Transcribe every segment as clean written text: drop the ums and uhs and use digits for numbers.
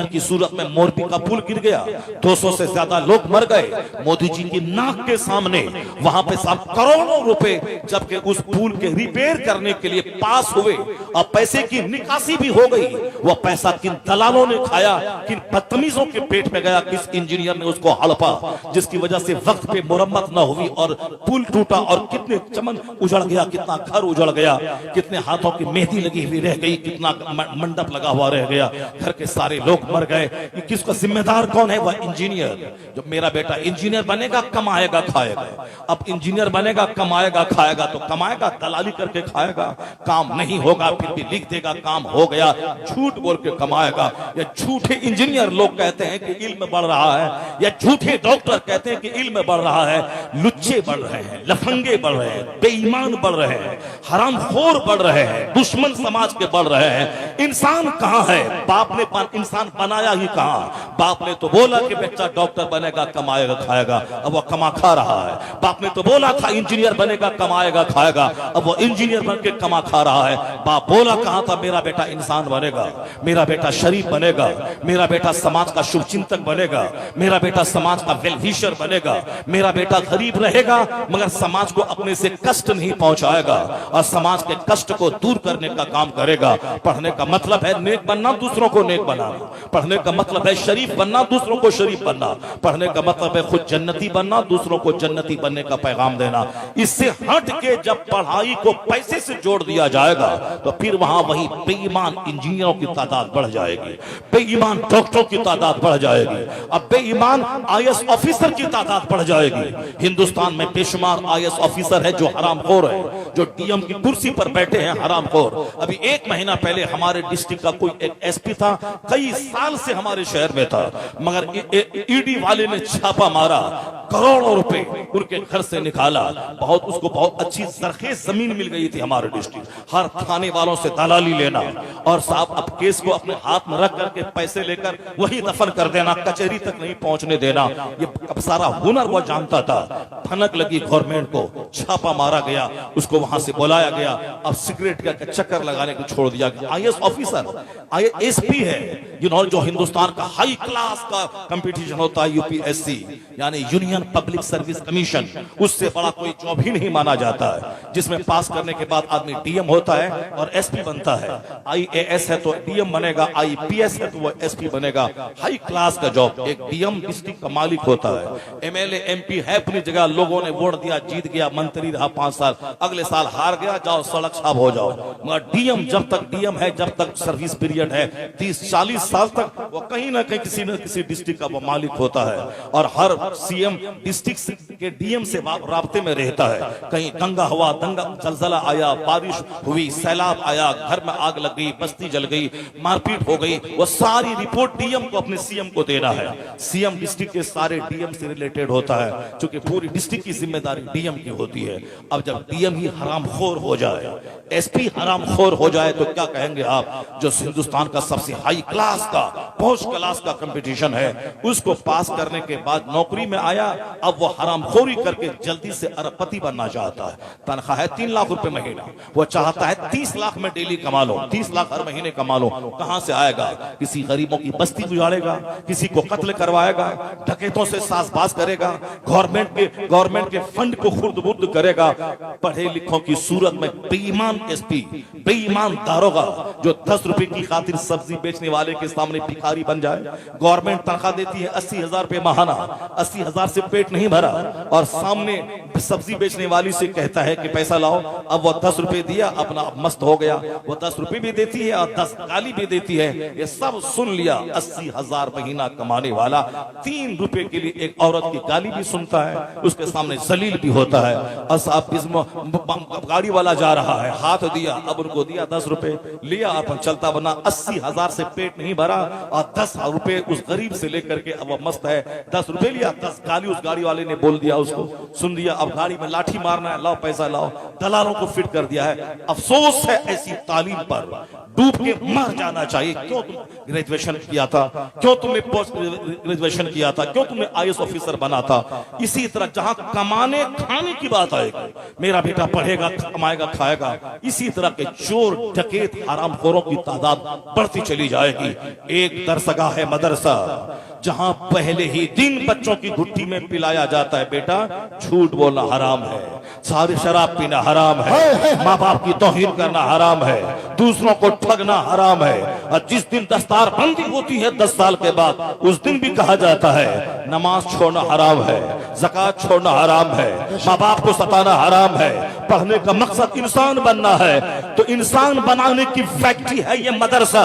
की सूरत में मोरबी का पुल गिर गया, 200 से ज्यादा लोग मर गए मोदी जी की नाक के सामने। वहां पे साहब करोड़ों रुपए जबकि उस पुल के रिपेयर करने के लिए पास हुए और पैसे की निकासी भी हो गई, वह पैसा किन दलालों ने खाया, किन बदतमीजों के पेट में गया, किस इंजीनियर ने उसको हड़पा, जिसकी वजह से वक्त पे मुरम्मत न हुई और पुल टूटा और कितने चमन उजड़ गया, कितना घर उजड़ गया, कितने हाथों की मेहंदी लगी हुई रह गई, कितना मंडप लगा हुआ रह गया, घर के सारे लोग मर गए। किसका जिम्मेदार कौन है? वह इंजीनियर। जब मेरा बेटा इंजीनियर बनेगा, कमाएगा खाएगा। अब इंजीनियर बनेगा, कमाएगा खाएगा, तो कमाएगा दलाली करके खाएगा, काम नहीं होगा फिर भी लिख देगा काम हो गया, झूठ बोल के कमाएगा। या झूठे इंजीनियर लोग कहते हैं कि इल्म बढ़ रहा है, या झूठे डॉक्टर कहते हैं कि इल्म बढ़ रहा है। लुच्चे बढ़ रहे हैं, लफंगे बढ़ रहे हैं, बेईमान बढ़ रहे हैं, हरामखोर बढ़ रहे हैं, दुश्मन समाज के बढ़ रहे हैं। इंसान कहां है? बाप ने इंसान बनाया ही कहां? बाप ने तो बोला कि बच्चा डॉक्टर बनेगा, कमाएगा खाएगा, अब वो कमा खा रहा है। बाप ने तो बोला था इंजीनियर बनेगा, कमाएगा खाएगा, अब वो इंजीनियर बन के कमा खा रहा है। बाप बोला कहां था मेरा बेटा इंसान बनेगा, मेरा बेटा शरीफ बनेगा, मेरा बेटा समाज का शुभचिंतक बनेगा, मेरा बेटा समाज का वेलविशर बनेगा, मेरा बेटा गरीब रहेगा मगर समाज को अपने से कष्ट नहीं पहुंचाएगा और समाज के कष्ट को दूर करने का काम करेगा। पढ़ने का मतलब है नेक बनना, दूसरों को नेक बनाना। पढ़ने का मतलब है शरीफ बनना, दूसरों को शरीफ बनना। पढ़ने का मतलब है खुद जन्नती बनना, दूसरों को जन्नती बनने का पैगाम देना। इससे हट के जब पढ़ाई को पैसे से जोड़ दिया जाएगा तो फिर वहां वही बेईमान इंजीनियरों की तादाद बढ़ जाएगी, बेईमान डॉक्टरों की तादाद बढ़ जाएगी, अब बेईमान आईएएस ऑफिसर की तादाद बढ़ जाएगी। हिंदुस्तान में बेशुमार आईएएस ऑफिसर है जो हरामखोर है, जो डीएम की कुर्सी पर बैठे हैं हरामखोर। अभी 1 महीना पहले हमारे डिस्ट्रिक्ट का कोई एक एसपी था, कई साल से हमारे शहर में था, मगर ईडी वाले ने छापा मारा, करोड़ों रुपए उनके घर से निकाला। उसको बहुत अच्छी सरखेज जमीन मिल गई थी हमारे डिस्ट्रिक्ट। हर थाने वालों से दलाली लेना और साहब अब केस को अपने हाथ में रख करके पैसे लेकर वही दफन कर देना, कचहरी तक नहीं पहुंचने देना। ये अब सारा हुनर वो जानता था। भनक लगी गवर्नमेंट को, छापा मारा गया, उसको वहां से बुलाया गया। अब सिगरेट का चक्कर लगाने को छोड़ दिया गया। आईएएस ऑफिसर, एसपी है, जो हिंदुस्तान का हाई क्लास का कंपटीशन होता है यूपीएससी यानी यूनियन पब्लिक सर्विस कमीशन, उससे बड़ा कोई जॉब ही नहीं माना जाता है, जिसमें पास करने के बाद आदमी डीएम होता है और एसपी बनता है। आईएएस है तो डीएम बनेगा, आईपीएस है तो वो एसपी बनेगा। हाई क्लास का जॉब। एक डीएम डिस्ट्रिक्ट का मालिक होता है। एमएलए एमपी है अपनी जगह, लोगों ने वोट दिया, जीत गया, मंत्री रहा 5 साल, अगले साल हार गया, जाओ सड़क साफ हो जाओ। मगर डीएम जब तक डीएम है, जब तक सर्विस पीरियड है 30-40 साल तक, वो कहीं ना कहीं किसी न किसी डिस्ट्रिक्ट का वो मालिक होता है और हर सीएम डिस्ट्रिक्ट के डीएम से राब्ते में रहता है। कहीं दंगा हुआ, जलजला आया, बारिश हुई, सैलाब आया, घर में आग लग गई, बस्ती जल गई, मारपीट हो गई, वो सारी रिपोर्ट डीएम को अपने सीएम को देना है। सीएम डिस्ट्रिक्ट के सारे डीएम से रिलेटेड होता है, क्योंकि पूरी डिस्ट्रिक्ट की जिम्मेदारी डीएम की होती है। अब जब डीएम ही हरामखोर हो जाए, एसपी हरामखोर हो जाए, तो क्या कहेंगे आप? जो हिंदुस्तान का सबसे हाई क्लास का, पॉश क्लास का कंपटीशन है, उसको पास करने के बाद नौकरी में आया, अब वो हरामखोरी करके जल्दी से अरबपति बनना चाहता है। तनख्वाह है 3 लाख रुपए महीना, वो चाहता है 30 लाख में डेली कमा लो, 30 लाख हर महीने कमा लो। कहां से आएगा? किसी गरीबों की बस्ती उजाड़ेगा, किसी को कत्ल करवाएगा, डकैतों से साजबाज करेगा, गवर्नमेंट के फंड को खुर्द-बुर्द करेगा। पढ़े लिखों की सूरत में बेईमान एसपी, बेईमान दारोगा जो 10 रुपए की खातिर सब्जी बेचने वाले के सामने भिखारी बन जाए। गवर्नमेंट तनख्वाह देती है 80,000 रुपए माहाना, 80,000 से पेट नहीं भरा और सामने सब्जी बेचने वाली से कहता है कि पैसा लाओ। अब वो 10 रुपए दिया, अपना मस्त हो गया। वो 10 रुपए भी देती है और 10 गाली भी देती है। ये सब सुन लिया। 80,000 महीना कमाने वाला 3 रुपए के लिए एक औरत की गाली भी सुनता है, उसके सामने जलील भी होता है। और साहब गाड़ी वाला जा रहा है, हाथ दिया, अब उनको दिया 10 रुपए, लिया, अपन चलता बना। 80,000 से पेट नहीं भरा और 10 रुपए उस गरीब से लेकर के अब वो मस्त है। 10 रुपए लिया, 10 गाली उस उस गाड़ी वाले ने बोल दिया, उसको सुन लिया, अब गाड़ी में लाठी मारना है, लाओ पैसा लाओ, दलालों को फिट कर दिया है। अफसोस है ऐसी तालीम पर, डूब के मर जाना चाहिए। क्यों तुम ग्रेजुएशन किया था, क्यों तुमने पोस्ट ग्रेजुएशन किया था, क्यों तुमने IAS ऑफिसर बना था। इसी तरह जहां कमाने खाने की बात आएगी, मेरा बेटा पढ़ेगा, कमाएगा, खाएगा, इसी तरह के चोर डकैत हरामखोरों की तादाद बढ़ती चली जाएगी। एक दरसगाह है मदरसा, जहां पहले ही दिन बच्चों की गुट्ठी में पिलाया जाता है, बेटा झूठ बोलना हराम है, सारी शराब पीना हराम है, माँ बाप की तौहीन करना हराम है, दूसरों को ठगना हराम है। और जिस दिन दस्तार बंदी होती है 10 साल के बाद, उस दिन भी कहा जाता है नमाज छोड़ना हराम है, ज़कात छोड़ना हराम है, माँ बाप को सताना हराम है। पढ़ने का मकसद इंसान बनना है, तो इंसान बनाने की फैक्ट्री है ये मदरसा,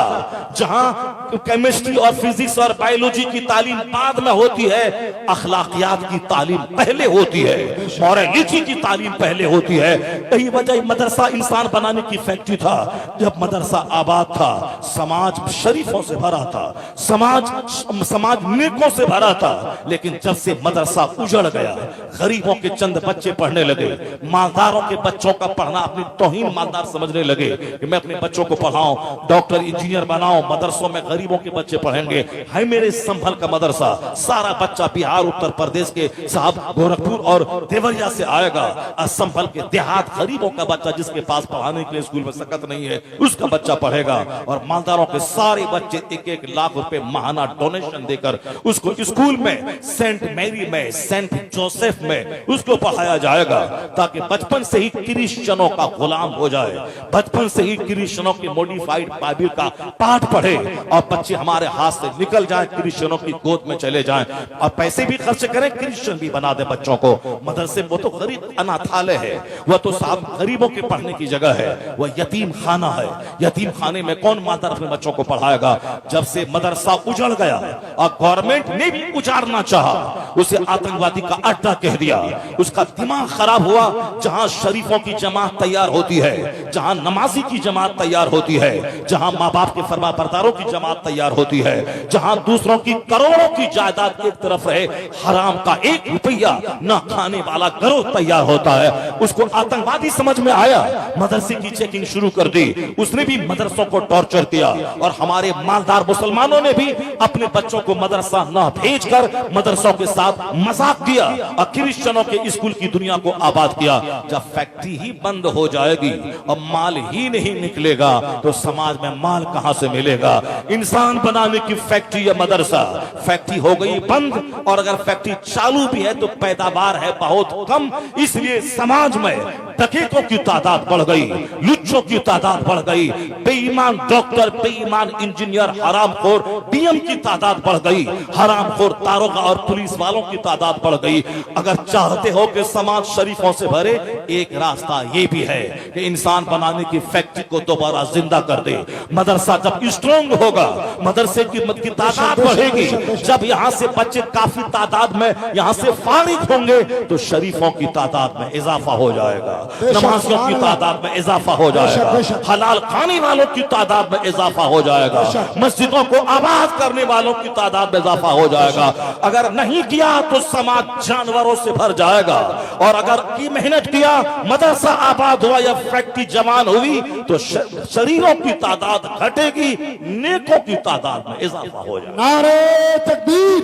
जहां केमिस्ट्री और फिजिक्स और बायोलॉजी की तालीम बाद में होती है, अखलाकियात की तालीम पहले होती है, मॉरलिटी की तालीम पहले होती है। यही वजह मदरसा इंसान बनाने की फैक्ट्री था। जब मदरसा आबाद था, समाज शरीफों से भरा था, समाज नेकों से भरा था। लेकिन जब से मदरसा उजड़ गया, गरीबों के चंद बच्चे पढ़ने लगे, मालदारों के बच्चों का पढ़ना अपनी तौहीन मालदार समझने लगे कि मैं अपने बच्चों को पढ़ाऊं, डॉक्टर इंजीनियर बनाऊं, मदरसों में गरीबों के बच्चे पढ़ेंगे। है मेरे संभल का मदरसा, सारा बच्चा बिहार उत्तर प्रदेश के साहब गोरखपुर और देवरिया से आएगा। संभल के देहात गरीबों का बच्चा जिसके पास पढ़ाने के लिए स्कूल में सकत नहीं है, उसका बच्चा पढ़ेगा। और मालदारों के सारे बच्चे 1-1 लाख रुपए माहाना डोनेशन देकर उसको स्कूल में, सेंट मैरी में, सेंट जोसेफ में उसको पढ़ाया जाएगा, ताकि बचपन से ही क्रिश्चियनों का गुलाम हो जाए, बचपन से ही क्रिश्चियनों की मॉडिफाइड बाइबल का पाठ पढ़े और बच्चे हमारे हाथ से निकल जाए, क्रिश्चियनों की गोद में चले जाएं। और पैसे भी खर्च करें, क्रिश्चियन भी बना दे बच्चों को। मदरसे वो तो गरीब अनाथालय है, वह तो साहब गरीबों के पढ़ने की जगह है, वह यतीम खाना है। यतीम खाने में कौन माता अपने बच्चों को पढ़ाएगा। जब से मदरसा उजड़ गया और गवर्नमेंट ने भी उजाड़ना चाहा, उसे आतंकवादी का अड्डा कह दिया, उसका दिमाग खराब हुआ। जहां शरीफों की जमात तैयार होती है, जहां नमाजी की जमात तैयार होती है, जहां माँ बाप के फरमाबरदारों की जमात तैयार होती है, जहां दूसरों की करोड़ों की जायदाद एक तरफ रहे, हराम का 1 रुपया न खाने वाला गिरोह तैयार होता है, उसको आतंकवादी समझ में आया। मदरसे की चेकिंग शुरू कर दी, उसने भी मदरसों को टॉर्चर किया। और हमारे मालदार मुसलमानों ने भी अपने बच्चों को मदरसा न भेजकर मदरसों के साथ मजाक किया और क्रिश्चियनों के स्कूल की दुनिया को आबाद किया। जब फैक्ट्री ही बंद हो जाएगी और माल ही नहीं निकलेगा, तो समाज में माल कहां से मिलेगा। इंसान बनाने की फैक्ट्री या मदरसा, फैक्ट्री हो गई बंद, और अगर फैक्ट्री चालू भी है तो पैदावार है बहुत कम। इसलिए समाज में डकैतों की तादाद बढ़ गई, लुच्चों की तादाद बढ़ गई, बेईमान डॉक्टर, बेईमान इंजीनियर, हरामखोर डीएम की तादाद बढ़ गई, हरामखोर दारोगा और पुलिस वालों की तादाद बढ़ गई। अगर चाहते हो कि समाज शरीफों से भरे, एक रास्ता ये भी है कि इंसान बनाने की फैक्ट्री को दोबारा जिंदा कर दे। मदरसा जब स्ट्रॉन्ग होगा, मदरसे की तादाद बढ़ेगी, जब यहाँ से बच्चे काफी तादाद में यहाँ से फारिग होंगे, तो शरीफों की तादाद में इजाफा हो जाएगा, नमाजियों की तादाद में इजाफा हो जाएगा, हलाल खाने वालों की तादाद में इजाफा हो जाएगा, मस्जिदों को आबाद करने वालों की तादाद में इजाफा हो जाएगा। अगर नहीं किया तो समाज जानवरों से भर जाएगा, और अगर की मेहनत किया, मदरसा आबाद हुआ या फैक्ट्री जवान हुई, तो शरीरों की तादाद घटेगी, नेकों की तादाद में इजाफा हो जाएगा। नारे तकबीर,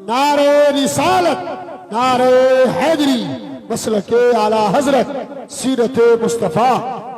नारे रिसालत, नारे हैदरी, मसलके आला हजरत सीरत मुस्तफा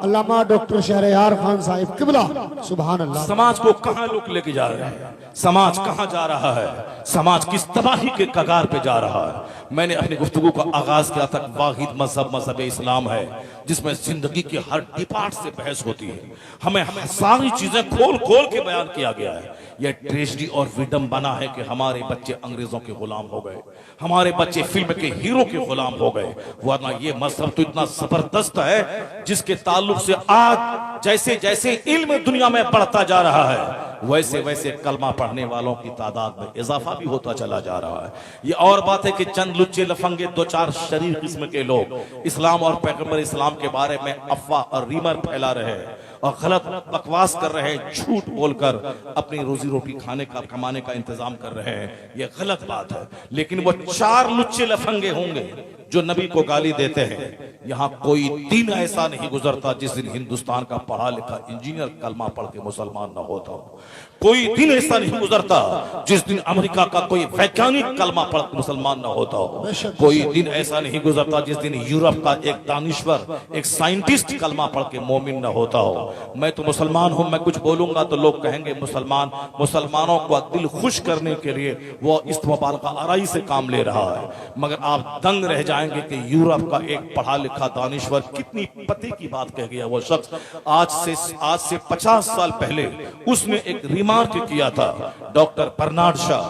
अल्लामा डॉक्टर शहरयार खान साहिब किबला, सुभान अल्लाह। समाज को कहां लोग लेके जा रहे हैं, समाज कहां जा रहा है, समाज किस तबाही के कगार पे जा रहा है। मैंने अपनी गुफ्तगू का आगाज किया था, वाहिद मजहब इस्लाम है जिसमें जिंदगी के हर डिपार्ट से बहस होती है। हमें सारी चीजें खोल खोल के बयान किया गया है। यह ट्रेजेडी और विडंबना है कि हमारे बच्चे अंग्रेजों के गुलाम हो गए, हमारे बच्चे फिल्म के हीरो के गुलाम हो गए। वरना ये मजहब तो इतना जबरदस्त है, जिसके ताल्लुक से आज जैसे जैसे इल्म दुनिया में बढ़ता जा रहा है, वैसे वैसे कलमा पढ़ने वालों की तादाद में इजाफा भी होता चला जा रहा है। ये और बात है कि चंद लुच्चे लफंगे 2-4 शरीर किस्म के लोग इस्लाम और पैगंबर इस्लाम के बारे में अफवाह और रीमर फैला रहे हैं, और गलत बकवास कर रहे हैं, झूठ बोलकर अपनी रोजी रोटी खाने का कमाने का इंतजाम कर रहे हैं, ये गलत बात है। लेकिन वो 4 लुच्चे लफंगे होंगे जो नबी को गाली देते हैं। यहाँ कोई दिन ऐसा नहीं गुजरता जिस दिन हिंदुस्तान का पढ़ा लिखा इंजीनियर कलमा पढ़ के मुसलमान न होता हो। कोई दिन ऐसा नहीं गुजरता जिस दिन अमेरिका का कोई वैज्ञानिक कलमा पढ़ के मुसलमान न होता हो। कोई दिन ऐसा नहीं गुजरता जिस दिन यूरोप का एक दानिश्वर, एक साइंटिस्ट कलमा पढ़ के मोमिन न होता हो। मैं तो मुसलमान हूं, मैं कुछ बोलूंगा तो लोग कहेंगे मुसलमानों को दिल खुश करने के लिए वो इस मुबारक आराई से काम ले रहा है। मगर आप दंग रह जाएंगे कि यूरोप का एक पढ़ा लिखा दानिश्वर कितनी पते की बात कह गया। वो शख्स आज से 50 साल पहले उसने एक रिमार्क किया था। डॉक्टर बर्नार्ड शॉ,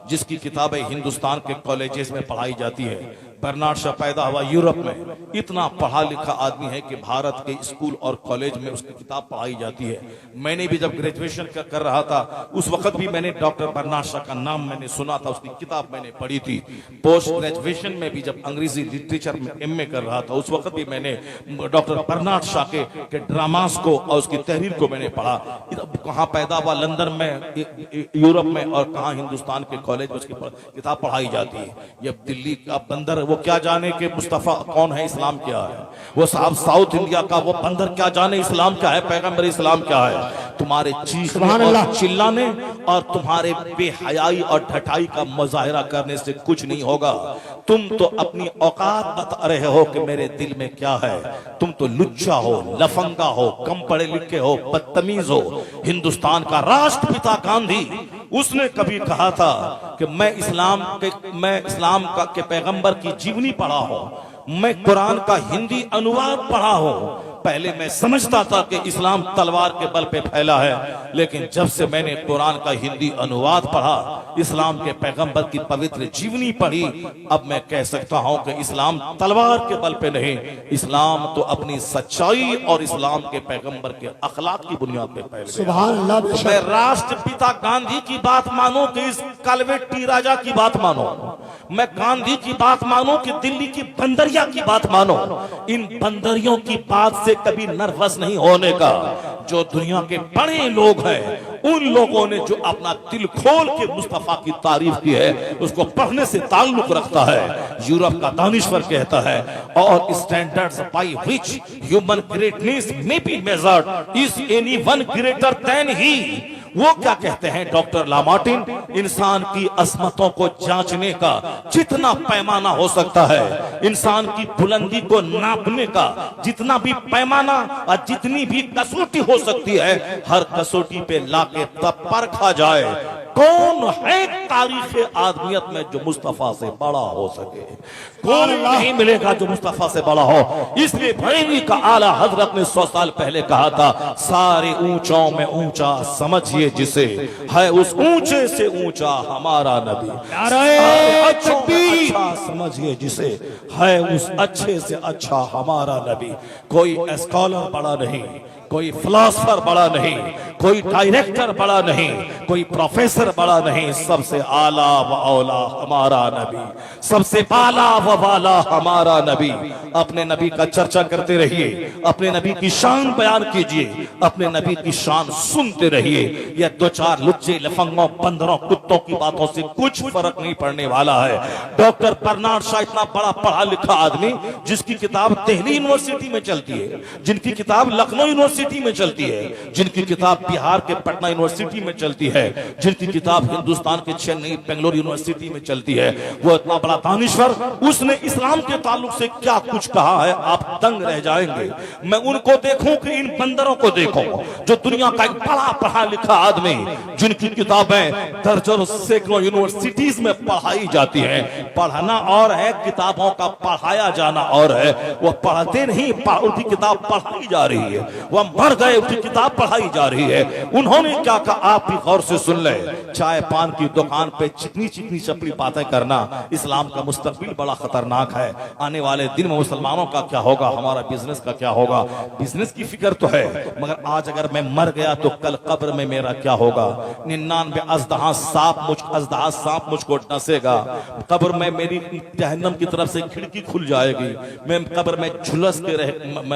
जिसकी किताबें हिंदुस्तान के कॉलेजेस में पढ़ाई जाती है। बर्नार्ड शॉ पैदा हुआ यूरोप में, इतना पढ़ा लिखा आदमी है कि भारत के स्कूल और कॉलेज में उसकी किताब पढ़ाई जाती है। मैंने भी जब ग्रेजुएशन कर रहा था उस वक्त भी मैंने डॉक्टर बर्नार्ड शॉ का नाम मैंने सुना था, उसकी किताब मैंने पढ़ी थी। पोस्ट ग्रेजुएशन में भी जब अंग्रेजी लिटरेचर में एमए कर रहा था उस वक्त भी मैंने डॉक्टर बर्नार्ड शॉ के ड्रामास को और उसकी तहरीर को मैंने पढ़ा। कहाँ पैदा हुआ, लंदन में, यूरोप में, और कहाँ हिंदुस्तान के कॉलेज में उसकी किताब पढ़ाई जाती है। ये दिल्ली का बंदर वो क्या जाने कि मुस्तफा कौन है, इस्लाम क्या है। वो साहब साउथ इंडिया का वो बंदर क्या जाने इस्लाम क्या है, पैगंबर इस्लाम क्या है। तुम्हारे चीखने और चिल्लाने और तुम्हारे बेहयाई और ढटाई का मुजाहिरा करने से कुछ नहीं होगा। तुम तो अपनी औकात बता रहे हो कि मेरे दिल में क्या है। तुम तो लुच्चा हो, लफंगा हो, कम पढ़े लिखे हो, बदतमीज हो। हिंदुस्तान का राष्ट्रपिता गांधी, उसने कभी कहा था कि मैं इस्लाम के पैगंबर की जीवनी पढ़ा हूं, मैं कुरान का हिंदी अनुवाद पढ़ा हूं। पहले मैं समझता था कि इस्लाम तलवार के बल पे फैला है, लेकिन जब से मैंने कुरान का हिंदी अनुवाद पढ़ा, इस्लाम के पैगंबर की पवित्र जीवनी पढ़ी, अब मैं कह सकता हूं कि इस्लाम तलवार के बल पे नहीं, इस्लाम तो अपनी सच्चाई और इस्लाम के पैगंबर के अखलाक की बुनियाद पे फैल गया। सुभान अल्लाह। तो मैं राष्ट्रपिता गांधी की बात मानो कि इस कलवेटी राजा की बात मानो, मैं गांधी की बात मानो कि दिल्ली की बंदरिया की बात मानो, इन बंदरियों की बात से कभी नर्वस नहीं होने का। जो दुनिया के बड़े लोग हैं, उन लोगों ने जो अपना दिल खोल के मुस्तफा की तारीफ की है, उसको पढ़ने से ताल्लुक रखता है। यूरोप का दानिश्वर कहता है, और standards by which human greatness may be measured is anyone greater than he. वो क्या कहते हैं डॉक्टर लामार्टिन, इंसान की असमतों को जांचने का जितना पैमाना हो सकता है, इंसान की बुलंदी को नापने का जितना भी पैमाना और जितनी भी कसौटी हो सकती है, हर कसौटी पे लाके तब परखा जाए कौन है तारीख आदमियत में जो मुस्तफा से बड़ा हो सके। कोई नहीं मिलेगा जो मुस्तफा से बड़ा हो। इसलिए बरेली का आला हजरत ने 100 साल पहले कहा था, सारे ऊंचों में ऊंचा समझिए जिसे, है उस ऊंचे से ऊंचा हमारा नबी। अच्छा समझिए जिसे, है उस अच्छे से अच्छा हमारा नबी। कोई स्कॉलर बड़ा नहीं, कोई फिलोसफर बड़ा नहीं, कोई डायरेक्टर बड़ा नहीं, कोई प्रोफेसर बड़ा नहीं, सबसे आला व औला हमारा नबी, सबसे बाला व वाला हमारा नबी। अपने नबी का चर्चा करते रहिए, अपने नबी की शान बयान कीजिए, अपने नबी की शान सुनते रहिए। यह 2-4 लुच्चे लफंगों बंदरों कुत्तों की बातों से कुछ फर्क नहीं पड़ने वाला है। डॉक्टर बर्नार्ड शॉ इतना बड़ा पढ़ा लिखा आदमी, जिसकी किताब दिल्ली यूनिवर्सिटी में चलती है, जिनकी किताब लखनऊ यूनिवर्सिटी में चलती है, जिनकी किताब बिहार के पटना यूनिवर्सिटी में चलती है, जिनकी किताब हिंदुस्तान के चेन्नई बेंगलोर यूनिवर्सिटी में चलती है, वो इतना बड़ा दानिश्वर, उसने इस्लाम के ताल्लुक से क्या कुछ कहा है, आप दंग रह जाएंगे। मैं उनको देखूं कि इन बंदरों को देखूं, जो दुनिया का एक बड़ा पढ़ा लिखा आदमी, जिनकी किताबें दर्जनों सैकड़ों यूनिवर्सिटीज में पढ़ाई जाती हैं। पढ़ना और है, किताबों का पढ़ाया जाना और है। वो पढ़ते नहीं, उनकी किताब पढ़ाई जा रही है, वह मर गए, उसकी किताब पढ़ाई जा रही है। उन्होंने क्या कहा, आप भी गौर से सुन ले। चाय पान की दुकान पे चिकनी चिकनी चपड़ी बातें करना, इस्लाम का मुस्तकबिल बड़ा खतरनाक है। आने वाले दिन में मुसलमानों का क्या होगा, हमारा बिजनेस का क्या होगा। बिजनेस की फिक्र तो है, मगर आज अगर मैं मर गया तो कल कब्र में मेरा क्या होगा। 99 अज़दहा सांप मुझको डसेगा, कब्र में मेरी जहन्नम की तरफ से खिड़की खुल जाएगी, मैं कब्र में झुलस के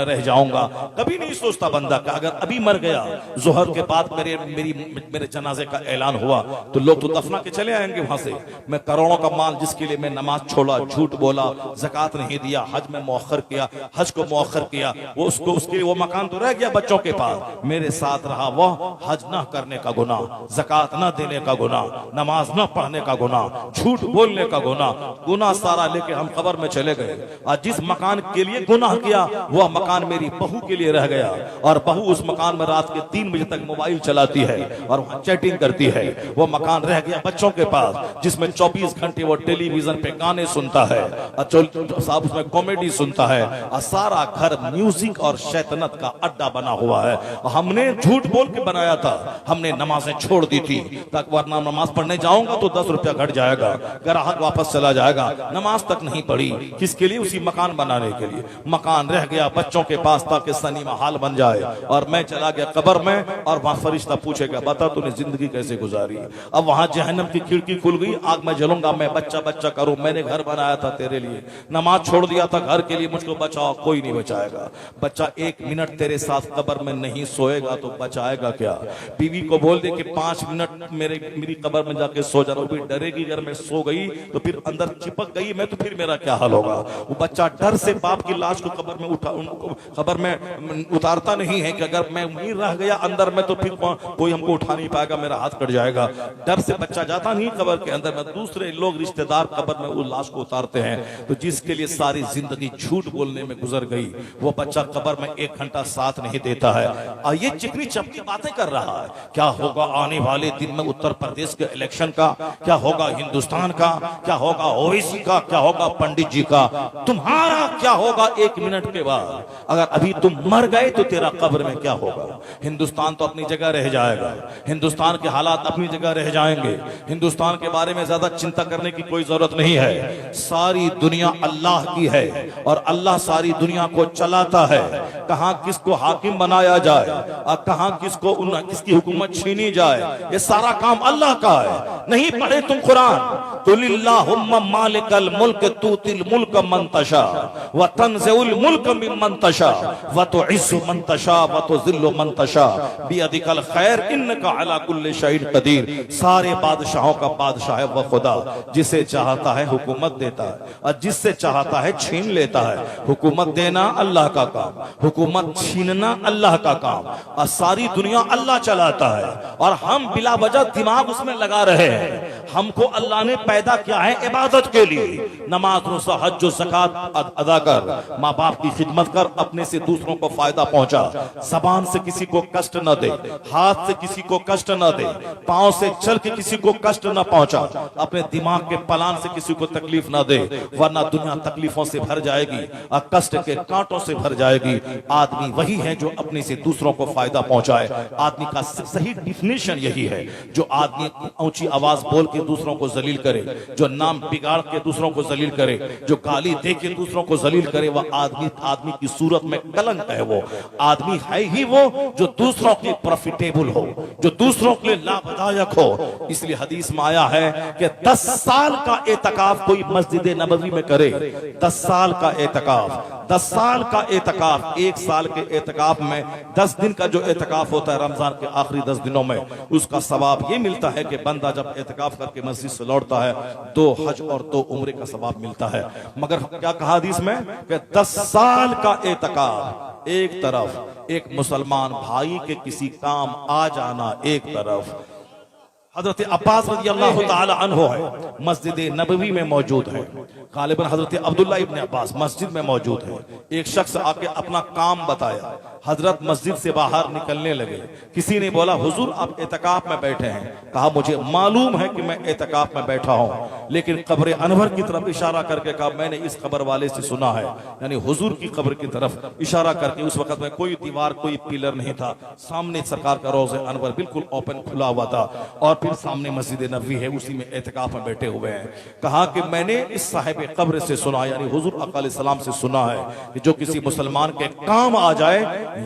रह जाऊंगा। कभी नहीं सोचता बंदा बंदा कि अगर अभी मर गया, जोहर के बाद मेरे जनाजे का ऐलान हुआ तो लोग तो दफना के चले आएंगे वहां से। मैं करोड़ों का माल जिसके लिए मैं नमाज छोड़ा, झूठ बोला, ज़कात नहीं दिया, हज में मौखर किया, हज को मौखर किया, वो उसके वो मकान तो रह गया बच्चों के पास, मेरे साथ रहा वो हज ना करने का गुनाह, ज़कात ना देने का गुनाह, नमाज ना पढ़ने का गुनाह, झूठ बोलने का गुनाह सारा लेके हम कब्र में चले गए। और जिस मकान के लिए गुनाह किया वह मकान मेरी बहू के लिए रह गया, और बहू उस मकान में रात के 3 बजे तक मोबाइल चलाती है और वहां चैटिंग करती है। वो मकान रह गया बच्चों के पास जिसमें 24 घंटे वो टेलीविजन पे गाने सुनता है और साहब उसमें कॉमेडी सुनता है, और सारा घर म्यूजिक और शैतानत का अड्डा बना हुआ है। हमने झूठ बोल के बनाया था, हमने नमाजें छोड़ दी थी ताकि वरना नमाज पढ़ने जाऊंगा तो 10 रुपया घट जाएगा, ग्राहक वापस चला जाएगा। नमाज तक नहीं पढ़ी, किसके लिए? उसी मकान बनाने के लिए। मकान रह गया बच्चों के पास ताकि सनी हाल बन जाए, और मैं चला गया कब्र में, और वहां फरिश्ता पूछेगा बता तूने जिंदगी कैसे गुजारी। अब वहां जहन्नम की खिड़की खुल गई, आग में जलूंगा, मैं बच्चा बच्चा करूं, मैंने घर बनाया था तेरे लिए, नमाज छोड़ दिया था घर के लिए, मुझको बचाओ, कोई नहीं बचाएगा। बच्चा 1 मिनट तेरे साथ कब्र में नहीं सोएगा तो बचाएगा क्या? बीवी को बोल दे कि 5 मिनट मेरी कब्र में जाके सो जा, भी डरेगी अगर मैं सो गई तो फिर अंदर चिपक गई मैं तो फिर मेरा क्या हाल होगा। वो बच्चा डर से बाप की लाश को कब्र में उतारता नहीं है कि अगर मैं वहीं रह गया अंदर में तो फिर कोई हमको उठा नहीं पाएगा, मेरा हाथ कट जाएगा। डर से बच्चा जाता नहीं कब्र के अंदर में, दूसरे लोग रिश्तेदार कब्र में उस लाश को उतारते हैं। तो जिसके लिए सारी जिंदगी झूठ बोलने में गुजर गई वो बच्चा कब्र में 1 घंटा साथ नहीं देता है, और ये चिकनी चपकी बातें कर रहा है। क्या होगा आने वाले दिन में उत्तर प्रदेश के इलेक्शन का, क्या होगा हिंदुस्तान का, क्या होगा ओवैसी का, क्या होगा पंडित जी का, तुम्हारा क्या होगा 1 मिनट के बाद? अगर अभी तुम मर गए तो तेरा कब्र में क्या होगा? हिंदुस्तान तो अपनी जगह रह जाएगा, हिंदुस्तान के हालात अपनी जगह रह जाएंगे, हिंदुस्तान के बारे में ज्यादा चिंता करने की कोई जरूरत नहीं है। सारी दुनिया अल्लाह की है और अल्लाह सारी दुनिया को चलाता है। कहां किसको हाकिम बनाया जाए और कहां किसकी हुकूमत छीनी जाए, ये सारा काम अल्लाह का है। नहीं पढ़े तुम कुरान? कुलिल्लाहुम्मा मालिकल मुल्क तूतिल मुल्क मन तशा व तंज़िउल मुल्क मिम्मन तशा व तुइस्सु मन तशा व तुज़िल्लु मन तशा बियदिकल खैर इन्नका अला कुल्लि शैइन कदीर। सारे बादशाहों का बादशाह है वह खुदा, जिसे चाहता है हुकूमत देता है और जिससे चाहता है छीन लेता है। हुकूमत देना अल्लाह का काम, हुकूमत छीनना अल्लाह का काम, और सारी दुनिया अल्लाह चलाता है और हम बिला वजह दिमाग उसमें लगा रहे हैं। हमको अल्लाह ने पैदा किया है इबादत के लिए। नमाज, रोज़ा, हज, ज़कात अदा कर, माँ बाप की खिदमत कर, अपने से दूसरों को फायदा पहुंचा, जबान से किसी को कष्ट न दे, हाथ से किसी को कष्ट न दे, पांव से चल के किसी को कष्ट न पहुंचा, अपने दिमाग के पलान से किसी को तकलीफ न दे, वरना दुनिया तकलीफों से भर जाएगी और कष्ट के कांटों से भर जाएगी। आदमी वही है जो अपने से दूसरों को फायदा पहुंचाए। आदमी का सही डिफिनेशन यही है, जो आदमी ऊंची आवाज बोल के दूसरों को जलील करे, जो नाम बिगाड़ के दूसरों को जलील करे, जो गाली दे के दूसरों को जलील करे, वह आदमी की सूरत में कलंक है। वो आदमी है ही वो जो दूसरों के प्रॉफिटेबल हो, जो दूसरों के लिए लाभदायक हो। इसलिए हदीस में आया है कि 10 साल का एतकाफ कोई मस्जिद नबवी में करे, 10 साल का एतकाफ, 10 साल का एतकाफ, 1 साल के एतकाफ में 10 दिन का जो एतकाफ होता है रमजान के आखिरी 10 दिनों में, उसका सवाब ये मिलता है कि बंदा जब एतकाफ करके मस्जिद से लौटता है 2 हज और 2 उम्रे का सवाब मिलता है। मगर क्या कहा हदीस में कि 10 साल का एतकाफ एक तरफ, एक मुसलमान भाई के किसी काम आ जाना एक तरफ। हजरत अब्बास रज़ी अल्लाह ताला अन्हु है मस्जिद नबवी में मौजूद है, गालिबन हजरत अब्दुल्ला इब्न अब्बास मस्जिद में मौजूद है। एक शख्स आके अपना काम बताया, हजरत मस्जिद से बाहर निकलने लगे। किसी ने बोला हुजूर आप एतकाफ में बैठे हैं? कहा मुझे मालूम है कि मैं एतकाफ में बैठा हूं, लेकिन कब्र अनवर की तरफ इशारा करके कहा मैंने इस कब्र वाले से सुना है, यानी हुजूर की कब्र की तरफ इशारा करके। उस वक्त में कोई दीवार कोई पिलर नहीं था, सामने सरकार का रोज़े अनवर बिल्कुल ओपन खुला हुआ था, और फिर सामने मस्जिद नबवी है, उसी में एहतिकाफ में बैठे हुए हैं। कहा कि मैंने इस साहिब कब्र से सुना, यानी हुजूर अकाल सलाम से सुना है कि जो किसी मुसलमान के काम आ जाए